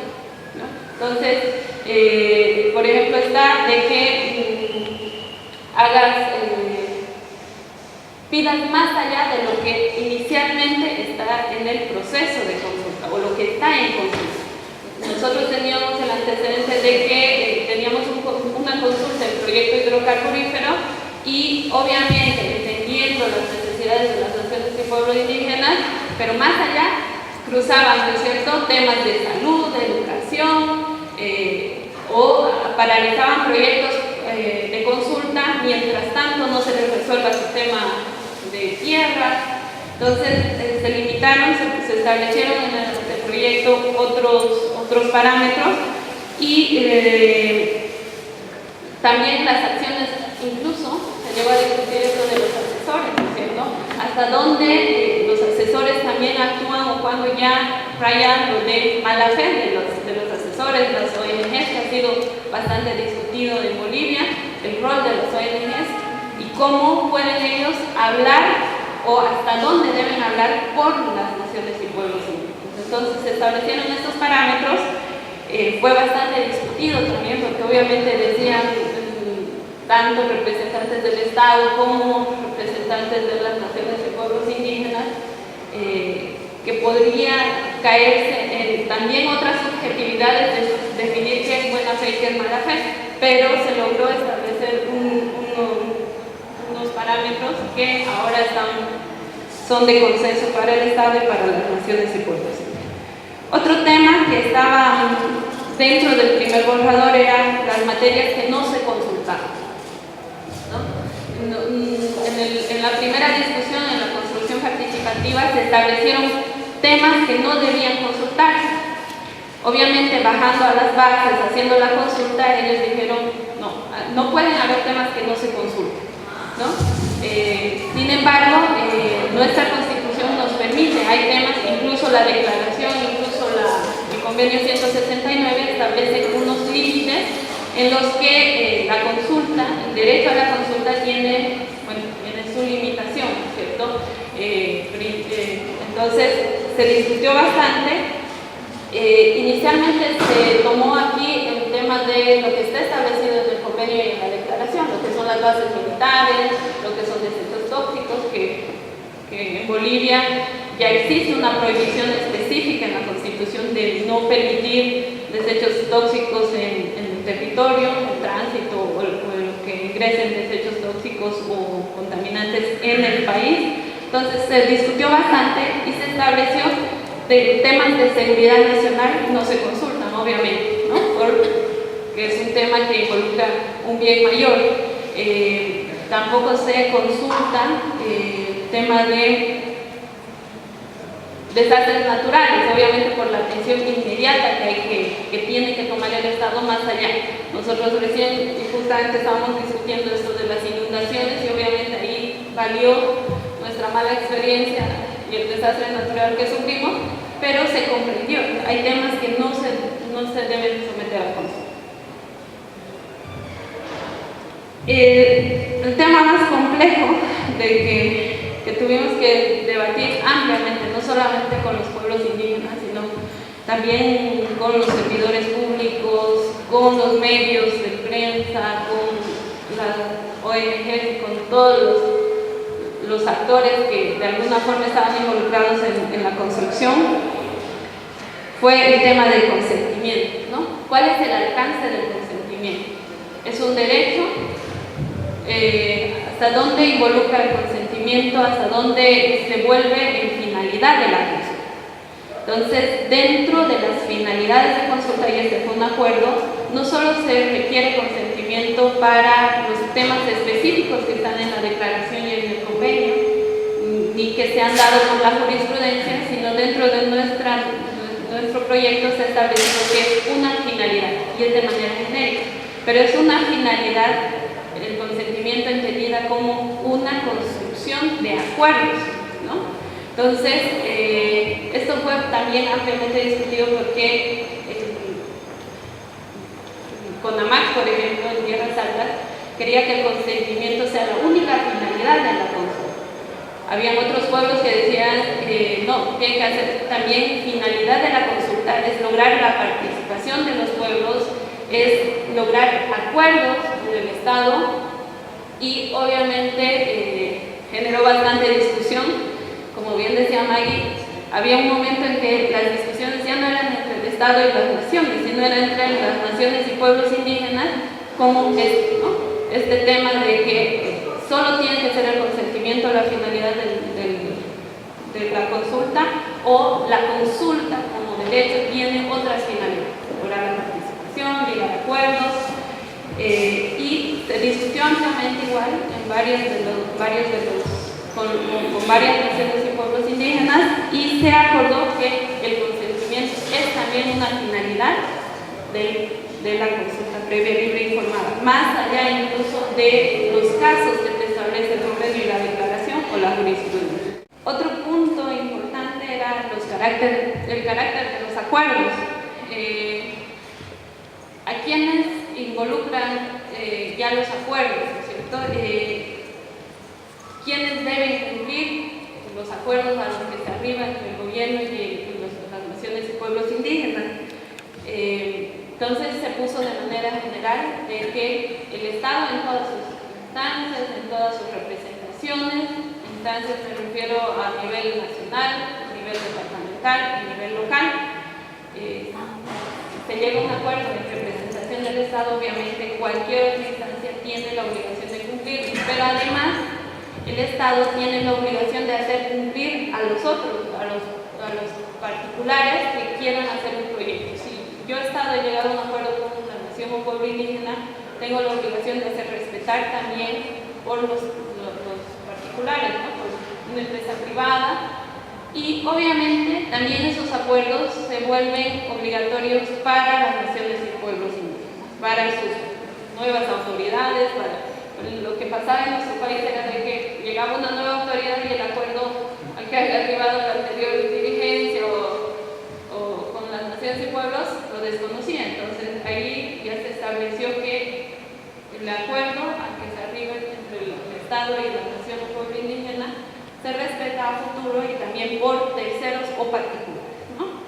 ¿no? Entonces, por ejemplo, está de que pidas más allá de lo que inicialmente está en el proceso de consulta o lo que está en consulta. Nosotros teníamos el antecedente de que teníamos una consulta del proyecto hidrocarburífero y obviamente entendiendo las necesidades de las naciones y pueblos indígenas, pero más allá cruzaban, ¿no es cierto?, temas de salud, de educación, o paralizaban proyectos de consulta mientras tanto no se les resuelva su tema de tierra. Entonces se limitaron, se establecieron en el proyecto otros parámetros y también las acciones, incluso se llegó a discutir esto de los asesores, ¿no es cierto? Hasta dónde los asesores también actúan o cuando ya rayan lo de mala fe de los asesores. defensores, las ONGs, que ha sido bastante discutido en Bolivia, el rol de las ONGs y cómo pueden ellos hablar o hasta dónde deben hablar por las naciones y pueblos indígenas. Entonces se establecieron estos parámetros, fue bastante discutido también porque obviamente decían tanto representantes del Estado como representantes de las naciones y pueblos indígenas que podría caerse en también otras subjetividades de definir qué es buena fe y qué es mala fe, pero se logró establecer unos parámetros que ahora son de consenso para el Estado y para las naciones y pueblos indígenas. Otro tema que estaba dentro del primer borrador eran las materias que no se consultaban, ¿no? En la primera discusión, en la construcción participativa, se establecieron temas que no debían consultarse. Obviamente, bajando a las bases, haciendo la consulta, ellos dijeron, no pueden haber temas que no se consulten, ¿no? Sin embargo, nuestra Constitución nos permite, hay temas, incluso la declaración, incluso el convenio 169 establece unos límites en los que la consulta, el derecho a la consulta tiene su limitación, ¿cierto? Entonces se discutió bastante. Inicialmente se tomó aquí el tema de lo que está establecido en el convenio y en la declaración, lo que son las bases militares, lo que son desechos tóxicos, que en Bolivia ya existe una prohibición específica en la Constitución de no permitir desechos tóxicos en el territorio, en tránsito o que ingresen desechos tóxicos o contaminantes en el país. Entonces se discutió bastante y se estableció de temas de seguridad nacional no se consultan, obviamente, ¿no? Porque es un tema que involucra un bien mayor. Tampoco se consultan temas de desastres naturales, obviamente por la atención inmediata que tiene que tomar el Estado más allá. Nosotros recién justamente estábamos discutiendo esto de las inundaciones y obviamente ahí valió nuestra mala experiencia y el desastre natural que sufrimos, pero se comprendió. Hay temas que no se deben someter a consulta. El tema más complejo que tuvimos que debatir ampliamente, no solamente con los pueblos indígenas, sino también con los servidores públicos, con los medios de prensa, con las ONGs, con todos los actores que de alguna forma estaban involucrados en la construcción, fue el tema del consentimiento, ¿no? ¿Cuál es el alcance del consentimiento? ¿Es un derecho? ¿Hasta dónde involucra el consentimiento? ¿Hasta dónde se vuelve en finalidad de la consulta? Entonces, dentro de las finalidades de consulta, y este fue un acuerdo, no solo se requiere consentimiento para los temas específicos que están en la declaración y en el convenio, ni que se han dado por la jurisprudencia, sino dentro de nuestro proyecto se ha establecido que es una finalidad, y es de manera genérica, pero es una finalidad, el consentimiento entendida como una construcción de acuerdos, ¿no? Entonces, esto fue también ampliamente discutido porque CONAMAC, por ejemplo, en Tierras Altas, quería que el consentimiento sea la única finalidad de la consulta. Habían otros pueblos que decían no, tiene que hacer también finalidad de la consulta, es lograr la participación de los pueblos, es lograr acuerdos en el Estado y obviamente generó bastante discusión. Como bien decía Maggie, había un momento en que las discusiones ya no eran entre el Estado y las naciones, sino eran entre las naciones y pueblos indígenas, como este tema de que solo tiene que ser el consentimiento la finalidad de la consulta, o la consulta como derecho tiene otras finalidades, lograr la participación, llegar a acuerdos, y se discutió ampliamente igual en con varias naciones y pueblos indígenas, y se acordó que el consentimiento es también una finalidad de la consulta previa, libre e informada, más allá incluso de los casos que te establece el convenio y la declaración o la jurisprudencia. Otro punto importante era el carácter de los acuerdos. quienes involucran ya los acuerdos, ¿no es cierto? Quienes deben cumplir los acuerdos a los que se arriba entre el gobierno y las naciones y pueblos indígenas. Entonces se puso de manera general de que el Estado en todas sus instancias, en todas sus representaciones, instancias me refiero a nivel nacional, a nivel departamental, a nivel local, se llega a un acuerdo en representación del Estado, obviamente cualquier otra instancia tiene la obligación de cumplir, pero además el Estado tiene la obligación de hacer cumplir a los otros, a los particulares que quieran hacer un proyecto. Si yo he llegado a un acuerdo con una nación o pueblo indígena, tengo la obligación de hacer respetar también por los particulares, ¿no? Por una empresa privada. Y obviamente también esos acuerdos se vuelven obligatorios para las naciones y pueblos indígenas, para sus nuevas autoridades, lo que pasaba en nuestro país era de que llegaba una nueva autoridad y el acuerdo al que había arribado la anterior dirigencia o con las naciones y pueblos lo desconocía. Entonces ahí ya se estableció que el acuerdo al que se arriba entre el Estado y la nación o pueblo indígena se respeta a futuro y también por terceros o particulares, ¿no?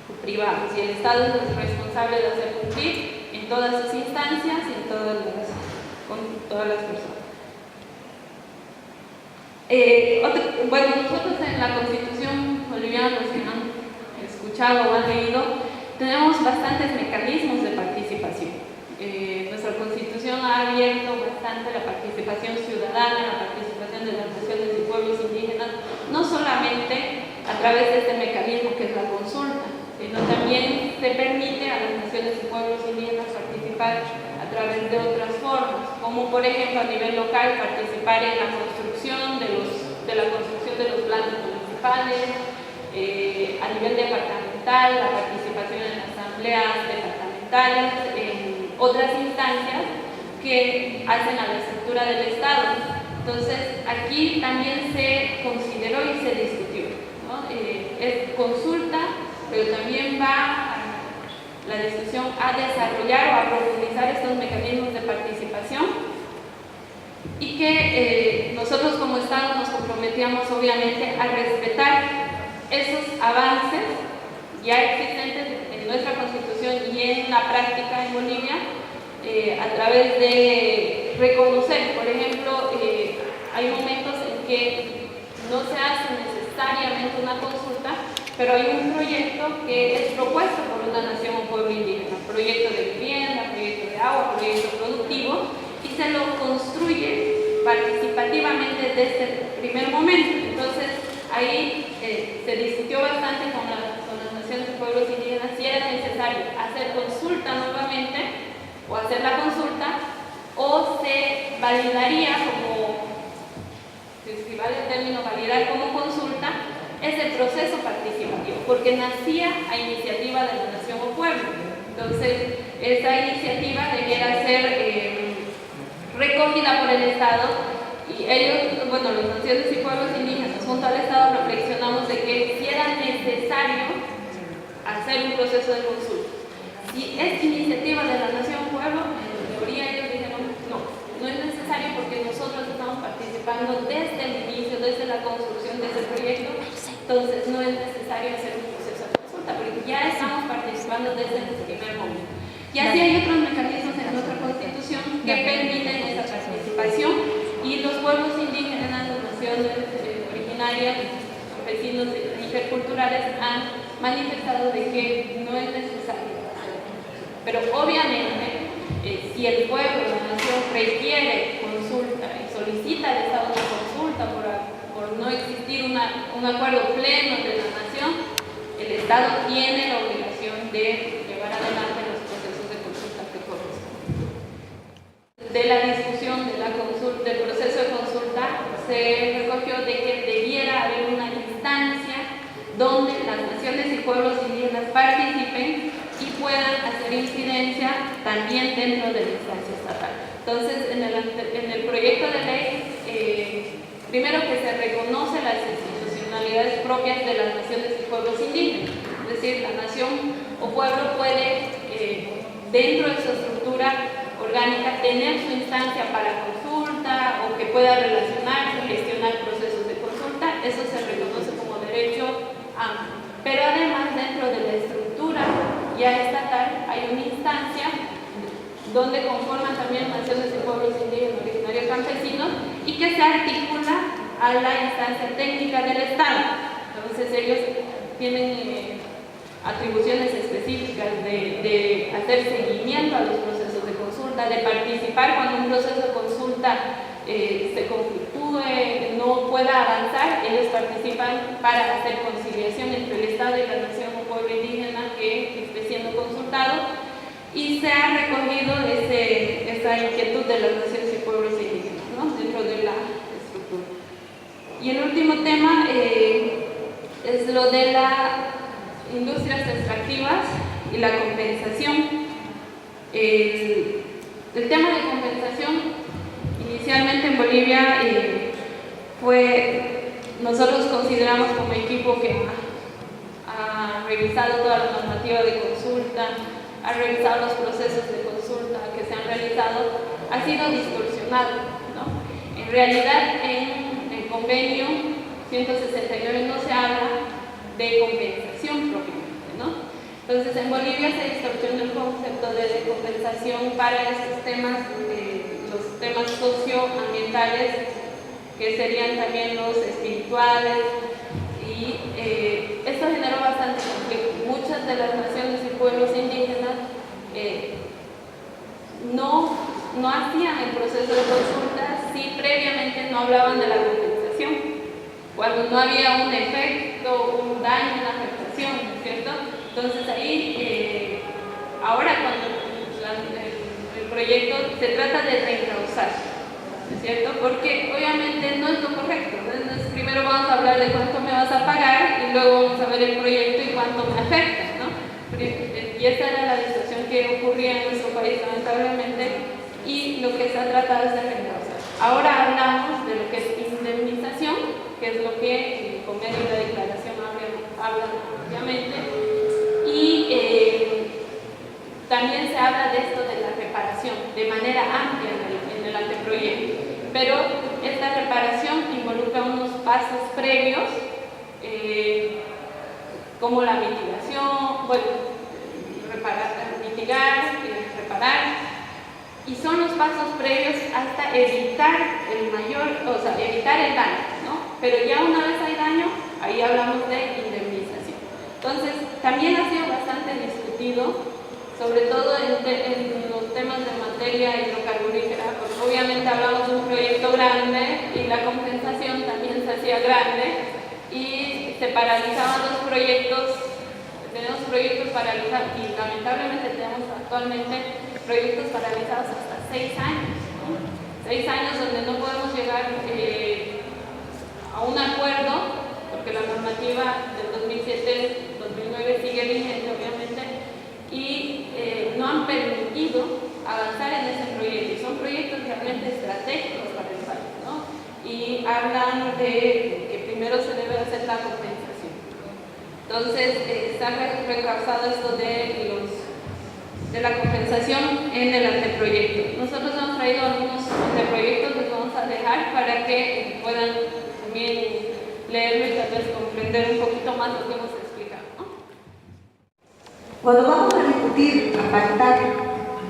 O privados. Y el Estado es el responsable de hacer cumplir en todas sus instancias y con todas las personas. Bueno, nosotros en la Constitución boliviana, los que han escuchado o han leído, tenemos bastantes mecanismos de participación. Nuestra Constitución ha abierto bastante la participación ciudadana, la participación de las naciones y pueblos indígenas, no solamente a través de este mecanismo que es la consulta, sino también se permite a las naciones y pueblos indígenas participar a través de otras formas, como por ejemplo a nivel local participar en la construcción de los planes municipales, a nivel departamental, la participación en asambleas departamentales, en otras instancias que hacen a la estructura del Estado. Entonces, aquí también se consideró y se discutió, ¿no? Es consulta, pero también va la discusión a desarrollar o a profundizar estos mecanismos de participación y que nosotros como Estado nos comprometíamos obviamente a respetar esos avances ya existentes en nuestra Constitución y en la práctica en Bolivia, a través de reconocer, por ejemplo, hay momentos en que no se hace necesariamente una consulta, pero hay un proyecto que es propuesto por una nación o pueblo indígena, proyecto de vivienda, proyecto de agua, proyecto productivo, y se lo construye participativamente desde el primer momento. Entonces, ahí se discutió bastante con las naciones y pueblos indígenas si era necesario hacer consulta nuevamente o hacer la consulta, o se validaría como, si vale el término validar como consulta, ese proceso participativo, porque nacía a iniciativa de la nación o pueblo. Entonces, esa iniciativa debiera ser recogida por el Estado, y ellos, bueno, las naciones y pueblos indígenas junto al Estado reflexionamos de que si era necesario hacer un proceso de consulta. Si es iniciativa de la nación o pueblo, en teoría ellos dijeron no es necesario porque nosotros estamos participando desde el inicio, desde la construcción de ese proyecto, entonces no es necesario hacer un proceso de consulta porque ya estamos participando desde el primer momento. Y así hay otros mecanismos en nuestra Constitución que permiten esa participación, y los pueblos indígenas, las naciones originarias, campesinos interculturales han manifestado de que no es necesario. Pero obviamente, si el pueblo, la nación requiere consulta y solicita al Estado una consulta por no existir un acuerdo pleno de la nación, el Estado tiene la obligación de llevar adelante los procesos de consulta que corresponden. De la discusión del proceso de consulta se recogió de que debiera haber una instancia donde las naciones y pueblos indígenas participen y puedan hacer incidencia también dentro de la instancia estatal. Entonces, en el proyecto de ley, primero que se reconoce las institucionalidades propias de las naciones y pueblos indígenas, es decir, la nación o pueblo puede dentro de su estructura orgánica tener su instancia para consulta o que pueda relacionarse, gestionar procesos de consulta. Eso se reconoce como derecho amplio. Pero además, dentro de la estructura ya estatal hay una instancia donde conforman también naciones y pueblos indígenas originarios campesinos y que se articula a la instancia técnica del Estado. Entonces ellos tienen atribuciones específicas de hacer seguimiento a los procesos de consulta, de participar cuando un proceso de consulta se conflictúe, no pueda avanzar. Ellos participan para hacer conciliación entre el Estado y la nación o pueblo indígena que esté siendo consultado, y se ha recogido esa inquietud de las naciones y pueblos indígenas, ¿no?, dentro de la estructura. Y el último tema es lo de las industrias extractivas y la compensación. El tema de compensación inicialmente en Bolivia nosotros consideramos como equipo que ha revisado toda la normativa de consulta, ha revisado los procesos de consulta que se han realizado, ha sido distorsionado, ¿no? En realidad, en el convenio 169 no se habla de compensación propiamente, ¿no? Entonces, en Bolivia se distorsionó el concepto de compensación para estos temas, los temas socioambientales, que serían también los espirituales, y esto generó bastante conflicto. Muchas de las naciones y pueblos indígenas no hacían el proceso de consulta si previamente no hablaban de la compensación, cuando no había un efecto, un daño, una afectación, ¿no es cierto? Entonces ahí, ahora cuando el proyecto se trata de reencauzar, ¿no es cierto? Porque obviamente no es lo correcto. Entonces, primero vamos a hablar de cuánto me vas a pagar y luego vamos a ver el proyecto y cuánto me afecta, ¿no? Y esa era la distorsión que ocurría en nuestro país, lamentablemente, y lo que se ha tratado es de reencauzar. Ahora hablamos de lo que es indemnización, que es lo que el convenio y la declaración hablan ampliamente, y también se habla de esto de la reparación de manera amplia en el anteproyecto, pero esta reparación involucra unos pasos previos, como la mitigación, mitigar, reparar, y son los pasos previos hasta evitar evitar el daño, ¿no? Pero ya una vez hay daño, ahí hablamos de indemnización. Entonces, también ha sido bastante discutido, sobre todo en los temas de materia hidrocarburífera, porque obviamente hablamos de un proyecto grande y la compensación también se hacía grande y se paralizaban los proyectos. Tenemos proyectos paralizados y lamentablemente tenemos actualmente proyectos paralizados hasta 6 años, ¿no? 6 años donde no podemos llegar a un acuerdo, porque la normativa del 2007-2009 sigue vigente, obviamente, y no han permitido avanzar en ese proyecto. Y son proyectos realmente estratégicos para el país, ¿no? Y hablan de que primero se debe hacer la compensación. Entonces, se ha recausado esto de la compensación en el anteproyecto. Nosotros hemos traído algunos anteproyectos que vamos a dejar para que puedan también leerlo y tal vez comprender un poquito más lo que hemos explicado, ¿no? Cuando vamos a discutir, a pactar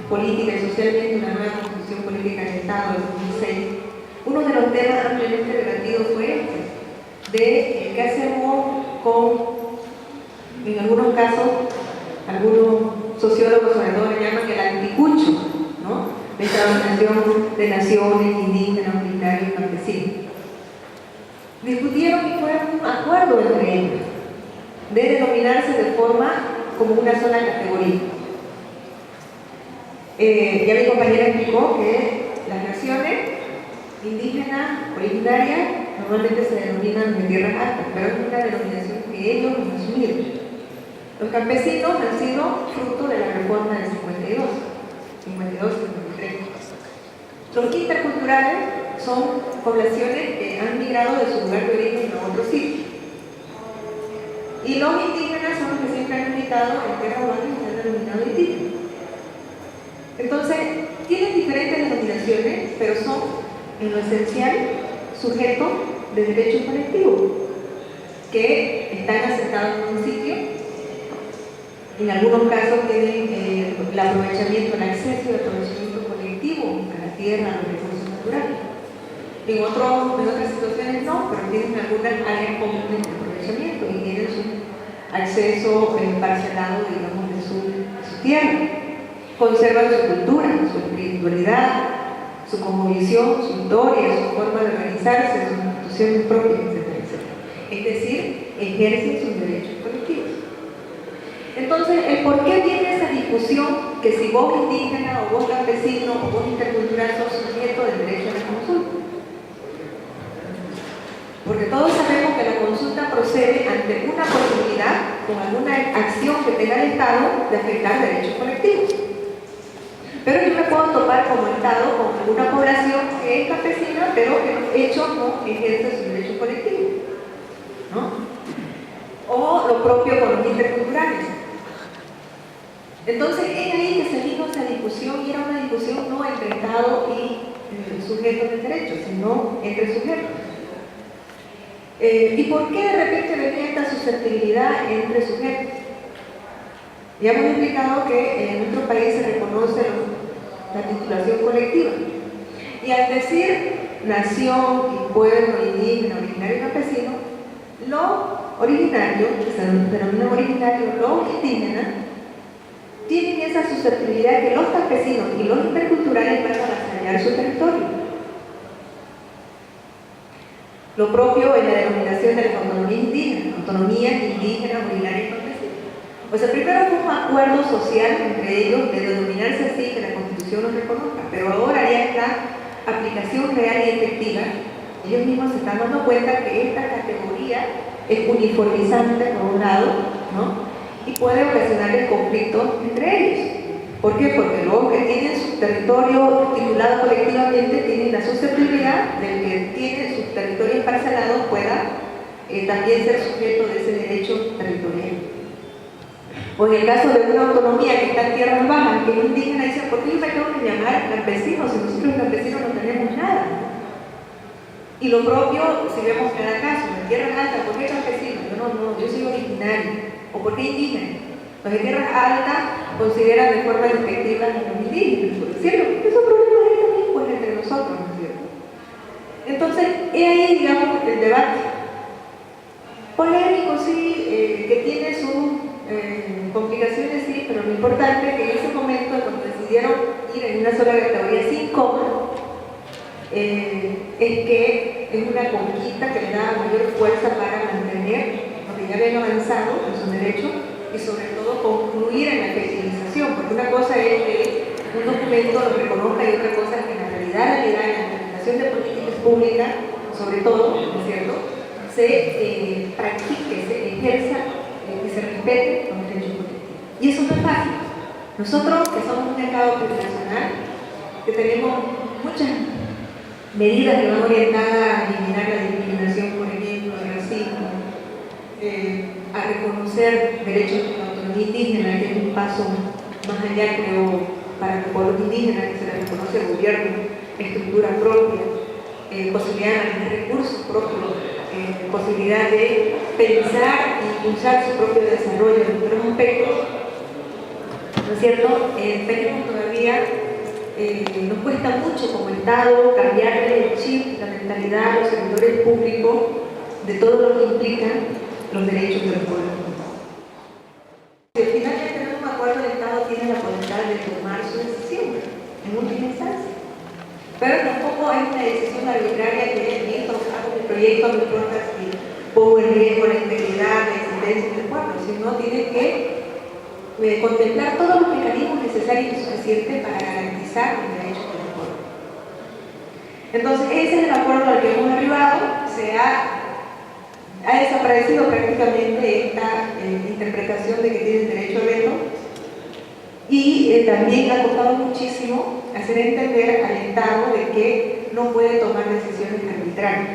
política y socialmente una nueva constitución política del Estado del 2006, uno de los temas ampliamente debatidos fue de qué hacemos con, en algunos casos, algunos sociólogos sobre todo le llaman el anticucho, ¿no?, de esta organización de naciones indígenas, originarios y campesinos. Discutieron y fue un acuerdo entre ellos de denominarse de forma como una sola categoría. Ya mi compañera explicó que las naciones indígenas originarias normalmente se denominan de tierras altas, pero es una denominación que ellos han asumido. Los campesinos han sido fruto de la reforma del 52 y 53. Los interculturales son poblaciones que han migrado de su lugar de origen a otro sitio. Y los indígenas son los que siempre han militado en tierra humana y se han denominado indígenas. Entonces, tienen diferentes denominaciones, pero son, en lo esencial, sujetos de derecho colectivo, que están asentados en un sitio. En algunos casos tienen el aprovechamiento, el acceso y el aprovechamiento colectivo a la tierra, a los recursos naturales. En otras situaciones no, pero tienen algunas áreas comunes de aprovechamiento y tienen su acceso parcelado, digamos, de su tierra. Conservan su cultura, su espiritualidad, su cosmovisión, su historia, su forma de organizarse, sus instituciones propias, etcétera, etcétera. Es decir, ejercen sus derechos colectivos. Entonces, ¿el por qué viene esa discusión que si vos indígena o vos campesino o vos intercultural sos sujeto del derecho a la consulta? Porque todos sabemos que la consulta procede ante una posibilidad, con alguna acción que tenga el Estado, de afectar derechos colectivos. Pero yo me puedo topar como Estado con alguna población que es campesina, pero que de hecho no ejerce sus derechos colectivos, ¿no? O lo propio con los interculturales. Entonces es ahí que se vino esa discusión, y era una discusión no entre Estado y sujetos de derechos, sino entre sujetos. ¿Y por qué de repente venía esta susceptibilidad entre sujetos? Ya hemos explicado que en nuestro país se reconoce la titulación colectiva. Y al decir nación y pueblo, indígena, originario y campesino, lo originario, que se denomina originario, los indígenas, tienen esa susceptibilidad que los campesinos y los interculturales van a avasallar su territorio. Lo propio en la denominación de la autonomía indígena, originaria y campesina. O sea, primero fue un acuerdo social entre ellos de denominarse así, que la Constitución los reconozca, pero ahora ya está aplicación real y efectiva. Ellos mismos se están dando cuenta que esta categoría es uniformizante por un lado, ¿no? Y puede ocasionarles conflictos entre ellos. ¿Por qué? Porque los que tienen su territorio titulado colectivamente tienen la susceptibilidad del que tiene sus territorios parcelados pueda también ser sujeto de ese derecho territorial. O en el caso de una autonomía que está en tierras bajas, que es indígena, dice, ¿por qué yo me tengo que llamar campesino si nosotros campesinos no tenemos nada? Y lo propio, si vemos cada caso, en tierras altas, ¿por qué campesino? Yo soy originario. ¿O por qué indígena? Los de tierras altas consideran de forma despectiva a los indígenas, ¿cierto? Porque son problemas ahí también, pues, entre nosotros, ¿no es cierto? Entonces, es ahí, digamos, el debate. Polémico, sí, que tiene sus complicaciones, sí, pero lo importante es que en ese momento, cuando decidieron ir en una sola categoría sin coma, es que es una conquista que le da mayor fuerza para mantener lo que ya habían avanzado en sus derechos y sobre todo concluir en la efectivización, porque una cosa es que un documento lo reconozca y otra cosa es que en la realidad, en la implementación de políticas públicas, sobre todo, ¿no es cierto?, se practique, se ejerza, que se respete los derechos colectivos. Y eso no es fácil. Nosotros, que somos un mercado plurinacional, que tenemos muchas medidas que van orientadas a eliminar la discriminación, por ejemplo, el racismo, a reconocer derechos de la autonomía indígena, que es un paso más allá, creo, para los pueblos indígenas, que se les reconoce gobierno, estructura propia, posibilidad de tener recursos propios, posibilidad de pensar e impulsar su propio desarrollo en otros aspectos, ¿no es cierto? Tenemos todavía, nos cuesta mucho como Estado cambiarle el chip, la mentalidad a los servidores públicos de todo lo que implican los derechos de los pueblos. Si finalmente tenemos un acuerdo, el Estado tiene la potestad de tomar su decisión en última instancia. Pero tampoco es una decisión arbitraria que listo, hago mi proyecto, no importa si pongo en riesgo la integridad, la existencia del pueblo, sino tiene que contemplar todos los mecanismos necesarios y suficientes para garantizar los derechos del pueblo. Entonces, ese es el acuerdo al que hemos arribado. Ha desaparecido prácticamente esta interpretación de que tienen derecho a veto, y también ha costado muchísimo hacer entender al Estado de que no puede tomar decisiones arbitrarias.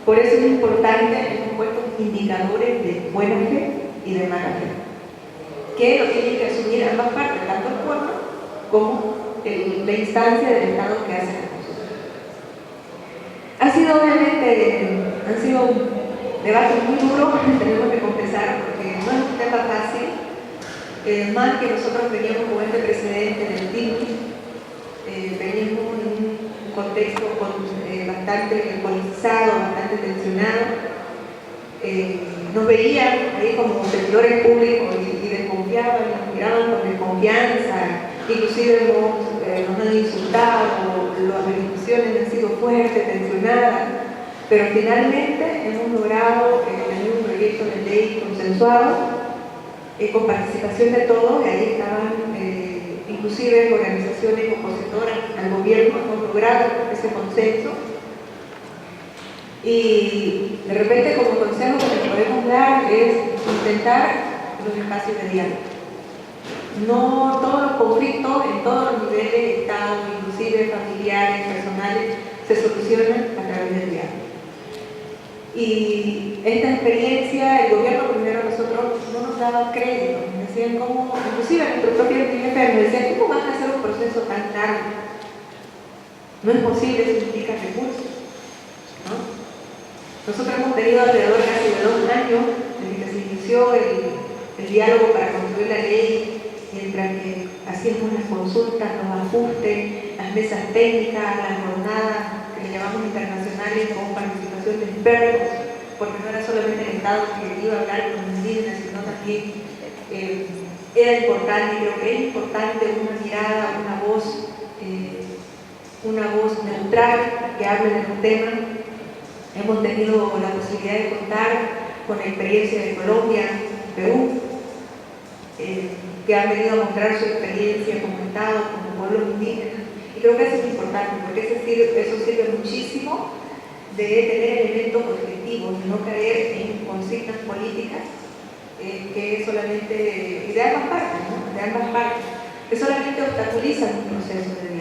Por eso es importante, hemos puesto indicadores de buena fe y de mala fe, que lo tienen que asumir ambas partes, tanto el pueblo como la instancia del Estado que hace la consulta. Han sido debates muy duros, tenemos que confesar, porque no es un tema fácil, más que nosotros veníamos con este precedente del TIC, veníamos en un contexto bastante politizado, bastante tensionado. Nos veían ahí como servidores públicos y desconfiaban, nos miraban con desconfianza, inclusive nos han insultado, las discusiones han sido fuertes, tensionadas, pero finalmente hemos logrado tener un proyecto de ley consensuado, con participación de todos, y ahí estaban inclusive organizaciones opositoras al gobierno, hemos logrado ese consenso. Y de repente, como consejo que podemos dar es intentar los espacios de diálogo. No todos los conflictos en todos los niveles de Estado, inclusive familiares, personales, se solucionan a través del diálogo. Y esta experiencia, el gobierno primero a nosotros no nos daba crédito, nos decían cómo, inclusive nuestro propio INPP nos decían, ¿cómo van a hacer un proceso tan largo? No es posible, eso implica recursos, ¿no? Nosotros hemos tenido alrededor casi de 2 años desde que se inició el diálogo para construir la ley, mientras que hacíamos las consultas, los ajustes, las mesas técnicas, las jornadas que le llamamos internacionales con participación de expertos, porque no era solamente el Estado que iba a hablar con los indígenas, sino también era importante, creo que es importante una mirada, una voz neutral que hable de los temas. Hemos tenido la posibilidad de contar con la experiencia de Colombia, Perú, que han venido a mostrar su experiencia como Estado, como pueblos indígenas. Y creo que eso es importante, porque eso sirve muchísimo de tener elementos objetivos, de no caer en consignas políticas que solamente, y de ambas partes, ¿no? De ambas partes, que solamente obstaculizan un proceso de